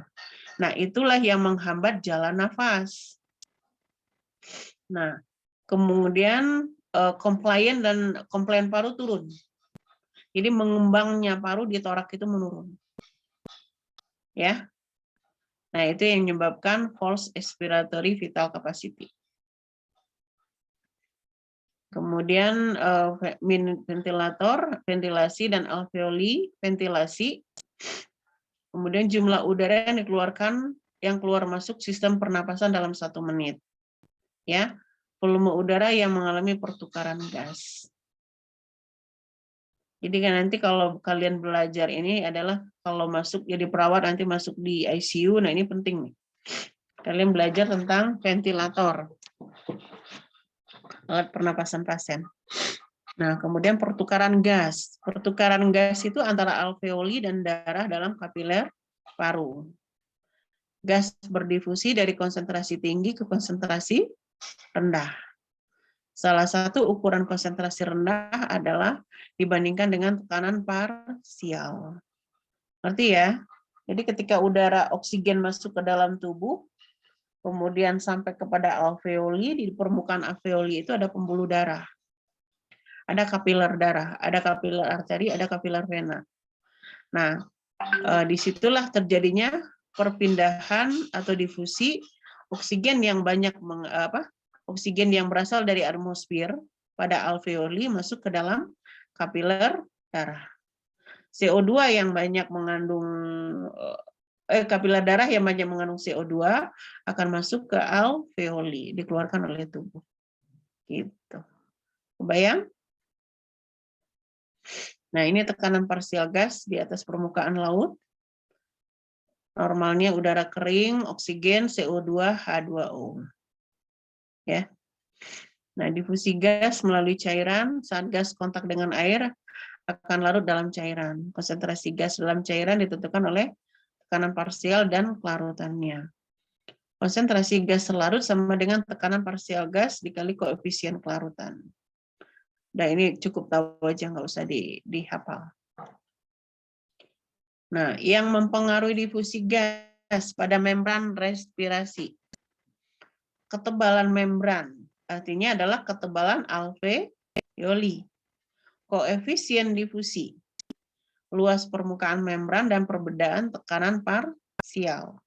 Speaker 1: Nah, itulah yang menghambat jalan nafas. Nah, kemudian komplain paru turun. Jadi mengembangnya paru di torak itu menurun. Ya. Nah, itu yang menyebabkan false expiratory vital capacity. Kemudian ventilasi dan alveoli ventilasi. Kemudian jumlah udara yang dikeluarkan yang keluar masuk sistem pernapasan dalam 1 menit. Ya. Volume udara yang mengalami pertukaran gas. Jadi kan nanti kalau kalian belajar ini adalah kalau masuk jadi perawat nanti masuk di ICU, nah ini penting nih. Kalian belajar tentang ventilator, alat pernapasan pasien. Nah, kemudian pertukaran gas. Pertukaran gas itu antara alveoli dan darah dalam kapiler paru. Gas berdifusi dari konsentrasi tinggi ke konsentrasi rendah. Salah satu ukuran konsentrasi rendah adalah dibandingkan dengan tekanan parsial. Ngerti ya? Jadi ketika udara oksigen masuk ke dalam tubuh, kemudian sampai kepada alveoli, di permukaan alveoli itu ada pembuluh darah. Ada kapiler darah, ada kapiler arteri, ada kapiler vena. Nah, disitulah terjadinya perpindahan atau difusi oksigen yang banyak oksigen yang berasal dari atmosfer pada alveoli masuk ke dalam kapiler darah. CO2 yang banyak mengandung kapiler darah yang banyak mengandung CO2 akan masuk ke alveoli, dikeluarkan oleh tubuh. Gitu. Kebayang? Nah, ini tekanan parsial gas di atas permukaan laut. Normalnya udara kering, oksigen, CO2, H2O. Ya. Nah, difusi gas melalui cairan, saat gas kontak dengan air akan larut dalam cairan. Konsentrasi gas dalam cairan ditentukan oleh tekanan parsial dan kelarutannya. Konsentrasi gas larut sama dengan tekanan parsial gas dikali koefisien kelarutan. Nah, ini cukup tahu aja, nggak usah dihafal. Nah, yang mempengaruhi difusi gas pada membran respirasi. Ketebalan membran, artinya adalah ketebalan alveoli. Koefisien difusi, luas permukaan membran dan perbedaan tekanan parsial.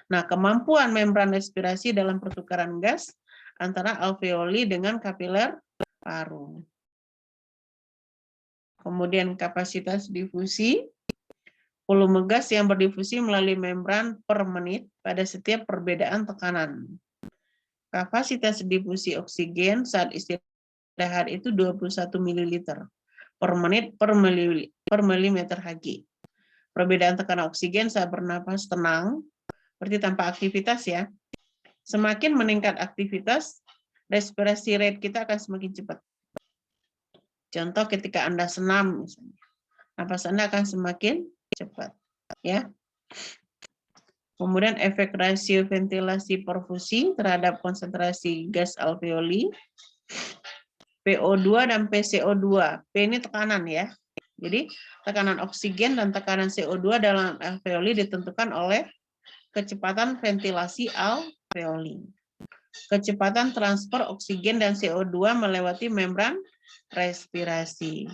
Speaker 1: Nah, kemampuan membran respirasi dalam pertukaran gas antara alveoli dengan kapiler paru. Kemudian kapasitas difusi, volume gas yang berdifusi melalui membran per menit pada setiap perbedaan tekanan. Kapasitas difusi oksigen saat istirahat itu 21 ml per menit per milimeter Hg. Perbedaan tekanan oksigen saat bernapas tenang, berarti tanpa aktivitas ya. Semakin meningkat aktivitas, respirasi rate kita akan semakin cepat. Contoh ketika Anda senam misalnya. Napas Anda akan semakin cepat, ya. Kemudian efek rasio ventilasi perfusi terhadap konsentrasi gas alveoli, PO2 dan PCO2. P ini tekanan ya. Jadi tekanan oksigen dan tekanan CO2 dalam alveoli ditentukan oleh kecepatan ventilasi alveoli. Kecepatan transfer oksigen dan CO2 melewati membran respirasi.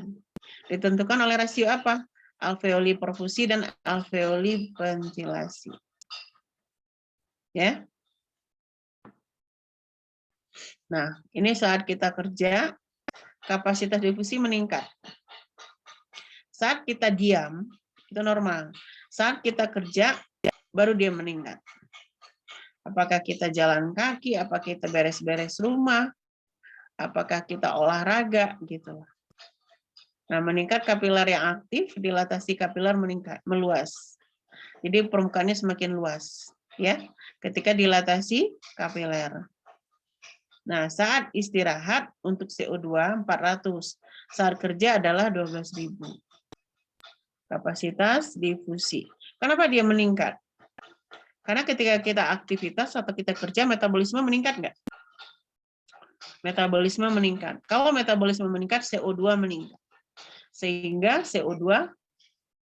Speaker 1: Ditentukan oleh rasio apa? Alveoli perfusi dan alveoli ventilasi. Ya. Nah, ini saat kita kerja, kapasitas difusi meningkat. Saat kita diam, itu normal. Saat kita kerja, baru dia meningkat. Apakah kita jalan kaki, apakah kita beres-beres rumah, apakah kita olahraga, gitu. Nah, meningkat kapiler yang aktif, dilatasi kapiler meningkat, meluas. Jadi permukaannya semakin luas, ya. Ketika dilatasi kapiler. Nah, saat istirahat untuk CO2 400, saat kerja adalah 12.000. Kapasitas difusi. Kenapa dia meningkat? Karena ketika kita aktivitas atau kita kerja, metabolisme meningkat nggak? Metabolisme meningkat. Kalau metabolisme meningkat, CO2 meningkat. Sehingga CO2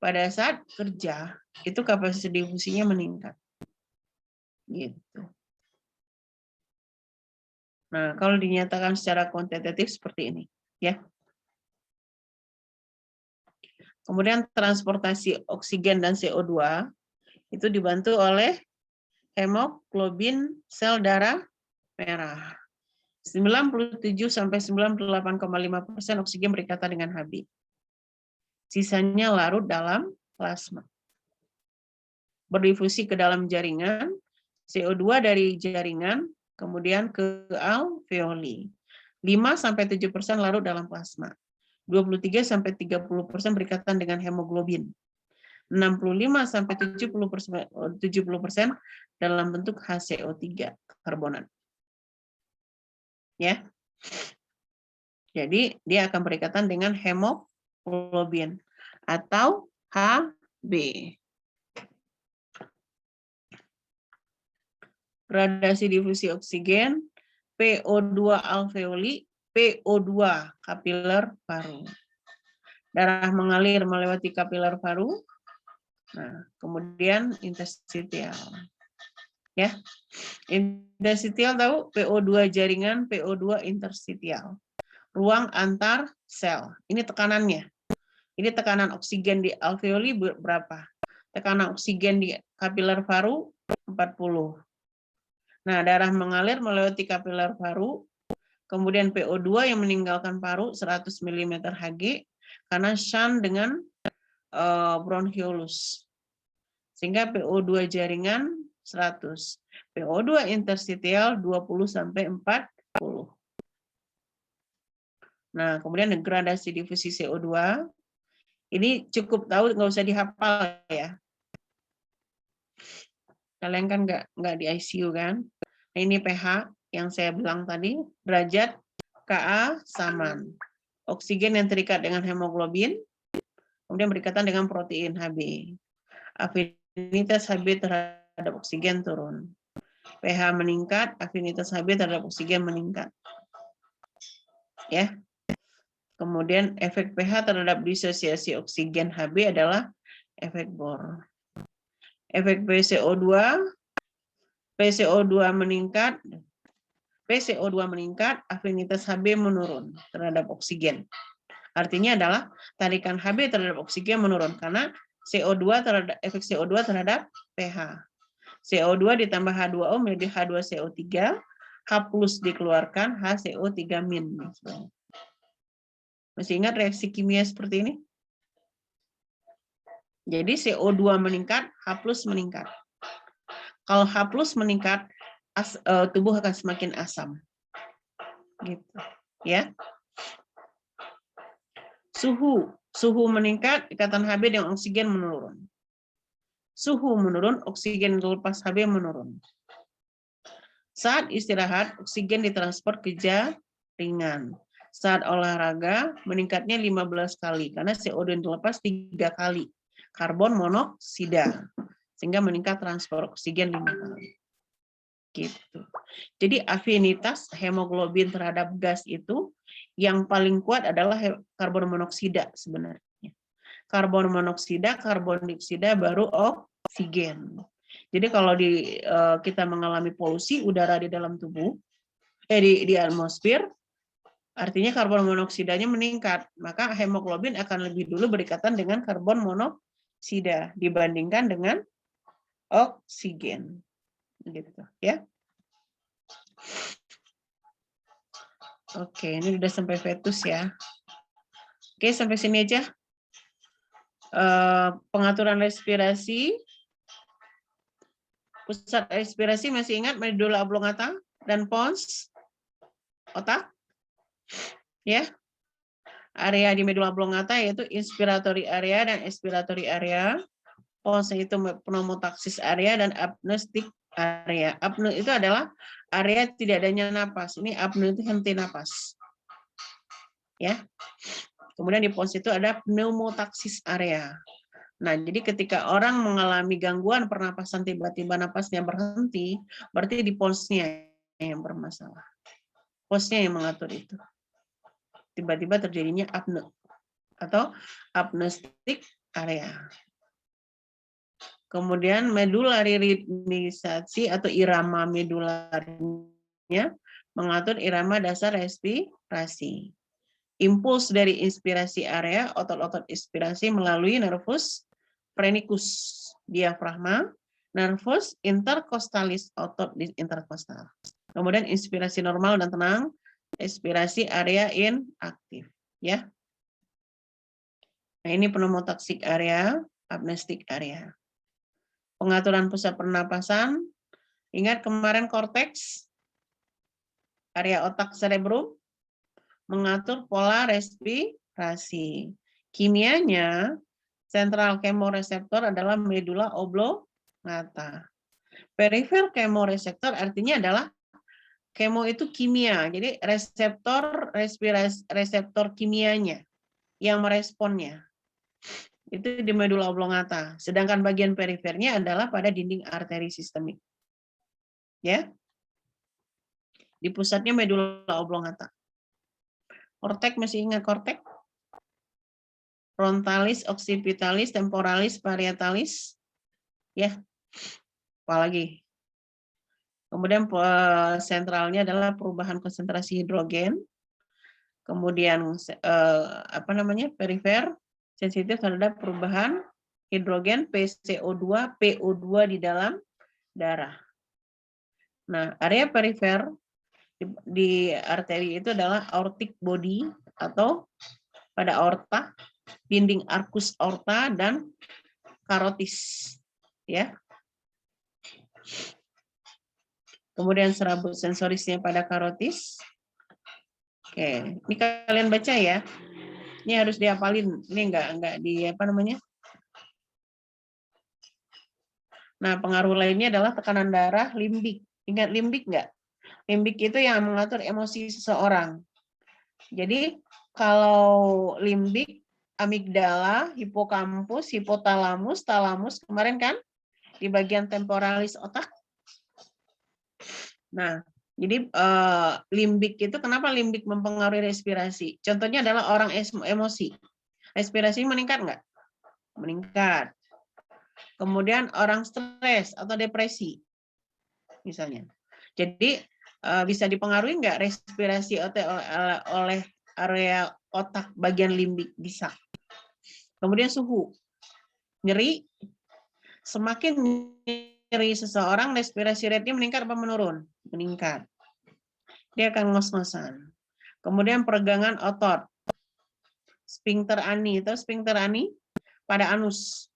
Speaker 1: pada saat kerja, itu kapasitas difusinya meningkat. Gitu. Nah, kalau dinyatakan secara kuantitatif seperti ini, ya. Kemudian transportasi oksigen dan CO2 itu dibantu oleh hemoglobin sel darah merah. 97-98,5% oksigen berikatan dengan Hb. Sisanya larut dalam plasma. Berdifusi ke dalam jaringan, CO2 dari jaringan, kemudian ke alveoli. 5-7% larut dalam plasma. 23-30% berikatan dengan hemoglobin. 65-70% dalam bentuk HCO3 karbonat. Ya. Jadi dia akan berikatan dengan hemoglobin atau Hb. Gradasi difusi oksigen, PO2 alveoli, PO2 kapiler paru. Darah mengalir melewati kapiler paru. Nah, kemudian interstitial. Ya. Interstitial tahu PO2 jaringan, PO2 interstitial. Ruang antar sel. Ini tekanannya. Ini tekanan oksigen di alveoli berapa? Tekanan oksigen di kapiler paru 40. Nah, darah mengalir melewati kapiler paru, kemudian PO2 yang meninggalkan paru 100 mm Hg karena shunt dengan bronchiolus. Sehingga PO2 jaringan 100. PO2 interstitial 20-40. Nah, kemudian gradasi difusi CO2. Ini cukup tahu, nggak usah dihafal ya. Kalian kan nggak di ICU kan? Nah, ini pH yang saya bilang tadi, derajat Ka saman. Oksigen yang terikat dengan hemoglobin, kemudian berikatan dengan protein Hb. Afinitas Hb terhadap oksigen turun. pH meningkat, afinitas Hb terhadap oksigen meningkat. Ya. Kemudian efek pH terhadap disosiasi oksigen Hb adalah efek Bohr. Efek PCO2 meningkat, afinitas Hb menurun terhadap oksigen. Artinya adalah tarikan Hb terhadap oksigen menurun karena efek CO2 terhadap pH. CO2 ditambah H2O menjadi H2CO3, H plus dikeluarkan, HCO3 min. Masih ingat reaksi kimia seperti ini? Jadi CO2 meningkat, H plus meningkat. Kalau H plus meningkat, tubuh akan semakin asam. Gitu. Ya. Suhu meningkat, ikatan Hb dengan oksigen menurun. Suhu menurun, oksigen lepas Hb menurun. Saat istirahat, oksigen ditransfer ke jaringan. Saat olahraga meningkatnya 15 kali karena CO2 yang dilepas 3 kali. Karbon monoksida sehingga meningkat transfer oksigen 5 kali. Gitu. Jadi afinitas hemoglobin terhadap gas itu yang paling kuat adalah karbon monoksida sebenarnya. Karbon monoksida, karbon dioksida, baru oksigen. Jadi kalau kita mengalami polusi udara di dalam tubuh, di atmosfer, artinya karbon monoksidanya meningkat, maka hemoglobin akan lebih dulu berikatan dengan karbon monoksida dibandingkan dengan oksigen. Gitu ya. Oke, ini udah sampai fetus ya. Oke, sampai sini aja. Pengaturan respirasi. Pusat respirasi masih ingat medula oblongata dan pons otak? Ya. Area di medula oblongata yaitu inspiratory area dan expiratory area. Pons itu pneumotaxis area dan apneustic area. Apne itu adalah area tidak adanya napas. Ini apne itu henti napas. Ya. Kemudian di pons itu ada pneumotaxis area. Nah, jadi ketika orang mengalami gangguan pernapasan tiba-tiba napasnya berhenti, berarti di ponsnya yang bermasalah. Ponsnya yang mengatur itu. Tiba-tiba terjadinya apne atau apneustic area. Kemudian medulari ritmisasi atau irama medularinya mengatur irama dasar respirasi. Impuls dari inspirasi area, otot-otot inspirasi melalui nervus phrenicus, diafragma, nervus intercostalis, otot di interkostal. Kemudian inspirasi normal dan tenang, expirasi area inaktif. Ya. Nah, ini pneumotaxis area, apneustic area. Pengaturan pusat pernapasan, ingat kemarin korteks, area otak cerebrum, mengatur pola respirasi. Kimianya, sentral kemoreseptor adalah medula oblongata. Perifer kemoreseptor artinya adalah kemo itu kimia, jadi reseptor respirasi, reseptor kimianya yang meresponnya. Itu di medula oblongata. Sedangkan bagian perifernya adalah pada dinding arteri sistemik. Ya. Di pusatnya medula oblongata. Kortek masih ingat kortek? Frontalis, occipitalis, temporalis, parietalis. Ya. Apalagi? Kemudian sentralnya adalah perubahan konsentrasi hidrogen. Kemudian perifer sensitif terhadap perubahan hidrogen PCO2, PO2 di dalam darah. Nah, area perifer di arteri itu adalah aortic body atau pada aorta, dinding arcus aorta dan karotis, ya. Kemudian serabut sensorisnya pada karotis. Oke, ini kalian baca ya. Ini harus dihafalin. Ini enggak di apa namanya? Nah, pengaruh lainnya adalah tekanan darah, limbik. Ingat limbik enggak? Limbik itu yang mengatur emosi seseorang. Jadi kalau limbik, amigdala, hipokampus, hipotalamus, talamus kemarin kan di bagian temporalis otak. Nah, jadi limbik itu kenapa limbik mempengaruhi respirasi? Contohnya adalah orang emosi. Respirasi meningkat enggak? Meningkat. Kemudian orang stres atau depresi misalnya. Jadi bisa dipengaruhi enggak respirasi oleh area otak bagian limbik? Bisa. Kemudian suhu. Nyeri. Semakin nyeri seseorang, respirasi rate-nya meningkat apa menurun? Meningkat. Dia akan ngos-ngosan. Kemudian peregangan otot. Sphincter ani, atau sphincter ani pada anus.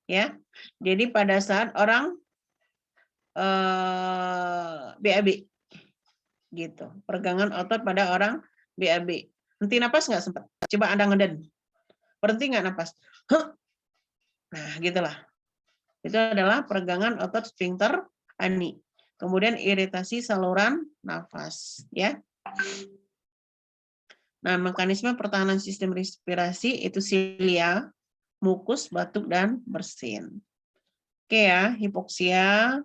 Speaker 1: Ya. Jadi pada saat orang BAB gitu. Peregangan otot pada orang BAB. Henti napas nggak sempat? Coba Anda ngeden. Berhenti nggak napas? Huh. Nah, gitulah. Itu adalah peregangan otot sphincter ani. Kemudian iritasi saluran nafas, ya. Nah, mekanisme pertahanan sistem respirasi itu silia, mukus, batuk, dan bersin. Oke ya, hipoksia,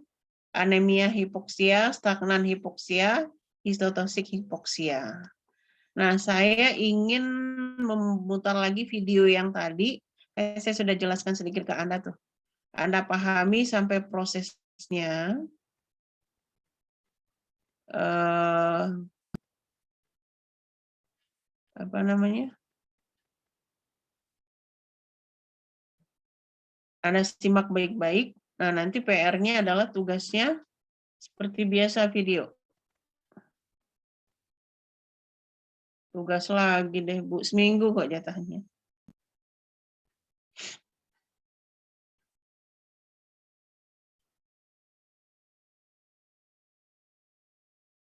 Speaker 1: anemia hipoksia, stagnan hipoksia, histotoksik hipoksia. Nah, saya ingin memutar lagi video yang tadi. Saya sudah jelaskan sedikit ke Anda tuh. Anda pahami sampai prosesnya. Apa namanya? Anda simak baik-baik. Nah, nanti PR-nya adalah tugasnya seperti biasa video. Tugas lagi deh, Bu. Seminggu kok jatahnya.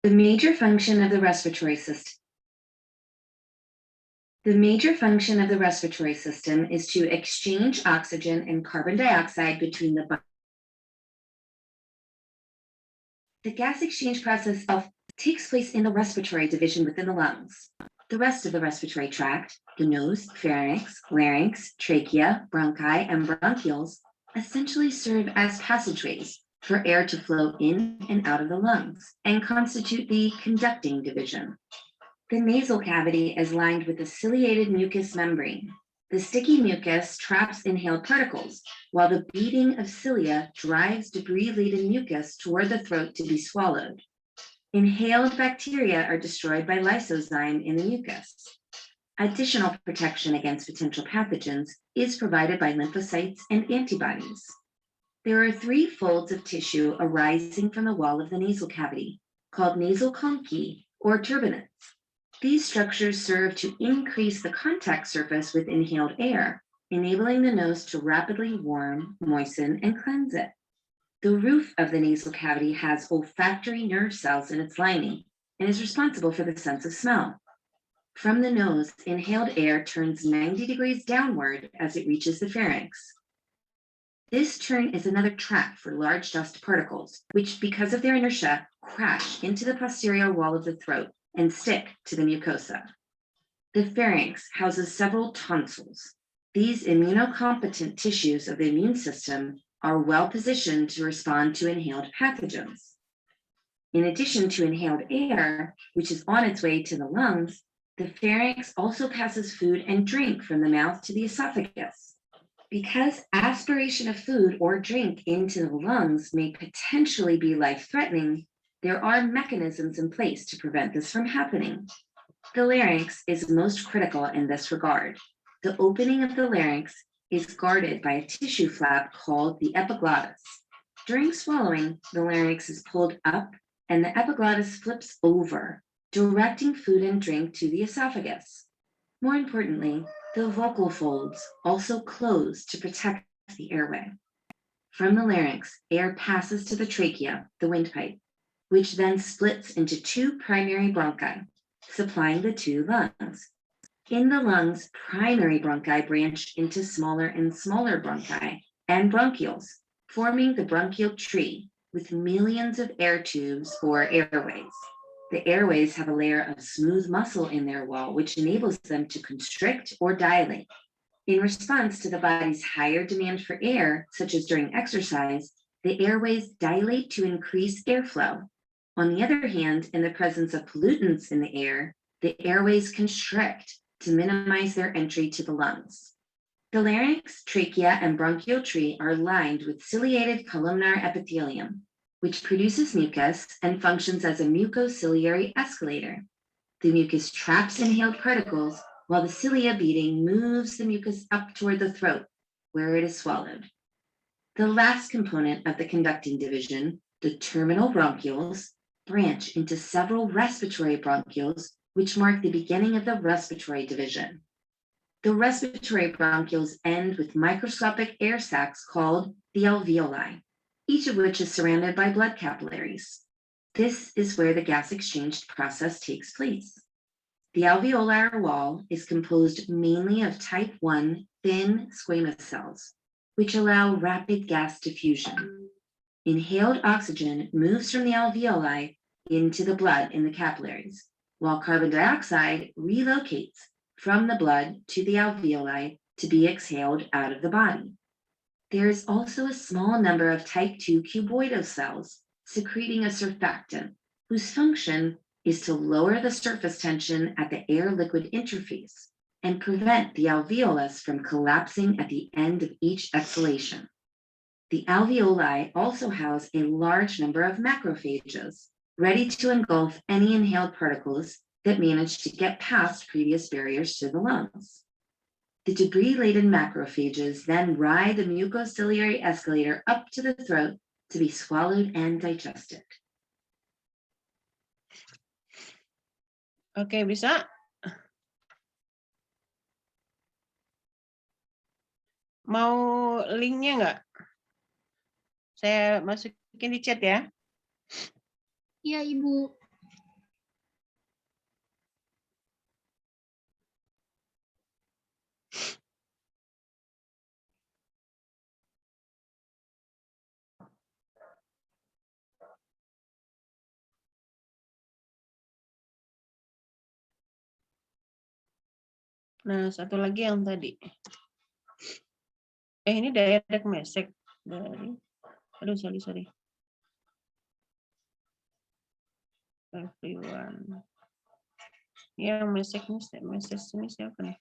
Speaker 3: The major function of the respiratory system. The major function of the respiratory system is to exchange oxygen and carbon dioxide between the body. The gas exchange process takes place in the respiratory division within the lungs. The rest of the respiratory tract, the nose, pharynx, larynx, trachea, bronchi, and bronchioles, essentially serve as passageways for air to flow in and out of the lungs and constitute the conducting division. The nasal cavity is lined with a ciliated mucous membrane. The sticky mucus traps inhaled particles, while the beating of cilia drives debris-laden mucus toward the throat to be swallowed. Inhaled bacteria are destroyed by lysozyme in the mucus. Additional protection against potential pathogens is provided by lymphocytes and antibodies. There are 3 folds of tissue arising from the wall of the nasal cavity, called nasal conchae or turbinates. These structures serve to increase the contact surface with inhaled air, enabling the nose to rapidly warm, moisten, and cleanse it. The roof of the nasal cavity has olfactory nerve cells in its lining and is responsible for the sense of smell. From the nose, inhaled air turns 90 degrees downward as it reaches the pharynx. This turn is another trap for large dust particles, which, because of their inertia, crash into the posterior wall of the throat and stick to the mucosa. The pharynx houses several tonsils. These immunocompetent tissues of the immune system are well positioned to respond to inhaled pathogens. In addition to inhaled air, which is on its way to the lungs, the pharynx also passes food and drink from the mouth to the esophagus. Because aspiration of food or drink into the lungs may potentially be life-threatening, there are mechanisms in place to prevent this from happening. The larynx is most critical in this regard. The opening of the larynx is guarded by a tissue flap called the epiglottis. During swallowing, the larynx is pulled up and the epiglottis flips over, directing food and drink to the esophagus. More importantly, the vocal folds also close to protect the airway. From the larynx, air passes to the trachea, the windpipe, which then splits into 2 primary bronchi, supplying the 2 lungs. In the lungs, primary bronchi branch into smaller and smaller bronchi and bronchioles, forming the bronchial tree with millions of air tubes or airways. The airways have a layer of smooth muscle in their wall, which enables them to constrict or dilate. In response to the body's higher demand for air, such as during exercise, the airways dilate to increase airflow. On the other hand, in the presence of pollutants in the air, the airways constrict to minimize their entry to the lungs. The larynx, trachea, and bronchial tree are lined with ciliated columnar epithelium, which produces mucus and functions as a mucociliary escalator. The mucus traps inhaled particles, while the cilia beating moves the mucus up toward the throat, where it is swallowed. The last component of the conducting division, the terminal bronchioles, branch into several respiratory bronchioles, which mark the beginning of the respiratory division. The respiratory bronchioles end with microscopic air sacs called the alveoli, each of which is surrounded by blood capillaries. This is where the gas exchange process takes place. The alveolar wall is composed mainly of type 1 thin squamous cells, which allow rapid gas diffusion. Inhaled oxygen moves from the alveoli into the blood in the capillaries, while carbon dioxide relocates from the blood to the alveoli to be exhaled out of the body. There is also a small number of type 2 cuboidal cells secreting a surfactant whose function is to lower the surface tension at the air-liquid interface and prevent the alveolus from collapsing at the end of each exhalation. The alveoli also house a large number of macrophages, ready to engulf any inhaled particles that manage to get past previous barriers to the lungs. The debris-laden macrophages then ride the mucociliary escalator up to the throat to be swallowed and digested.
Speaker 1: Oke, bisa? Mau linknya nggak? Saya masukin di chat ya.
Speaker 2: Iya, Ibu.
Speaker 1: Nah, satu lagi yang tadi. Ini direct message dari. Aduh, sorry. Everyone. Yang message ini siapa nih?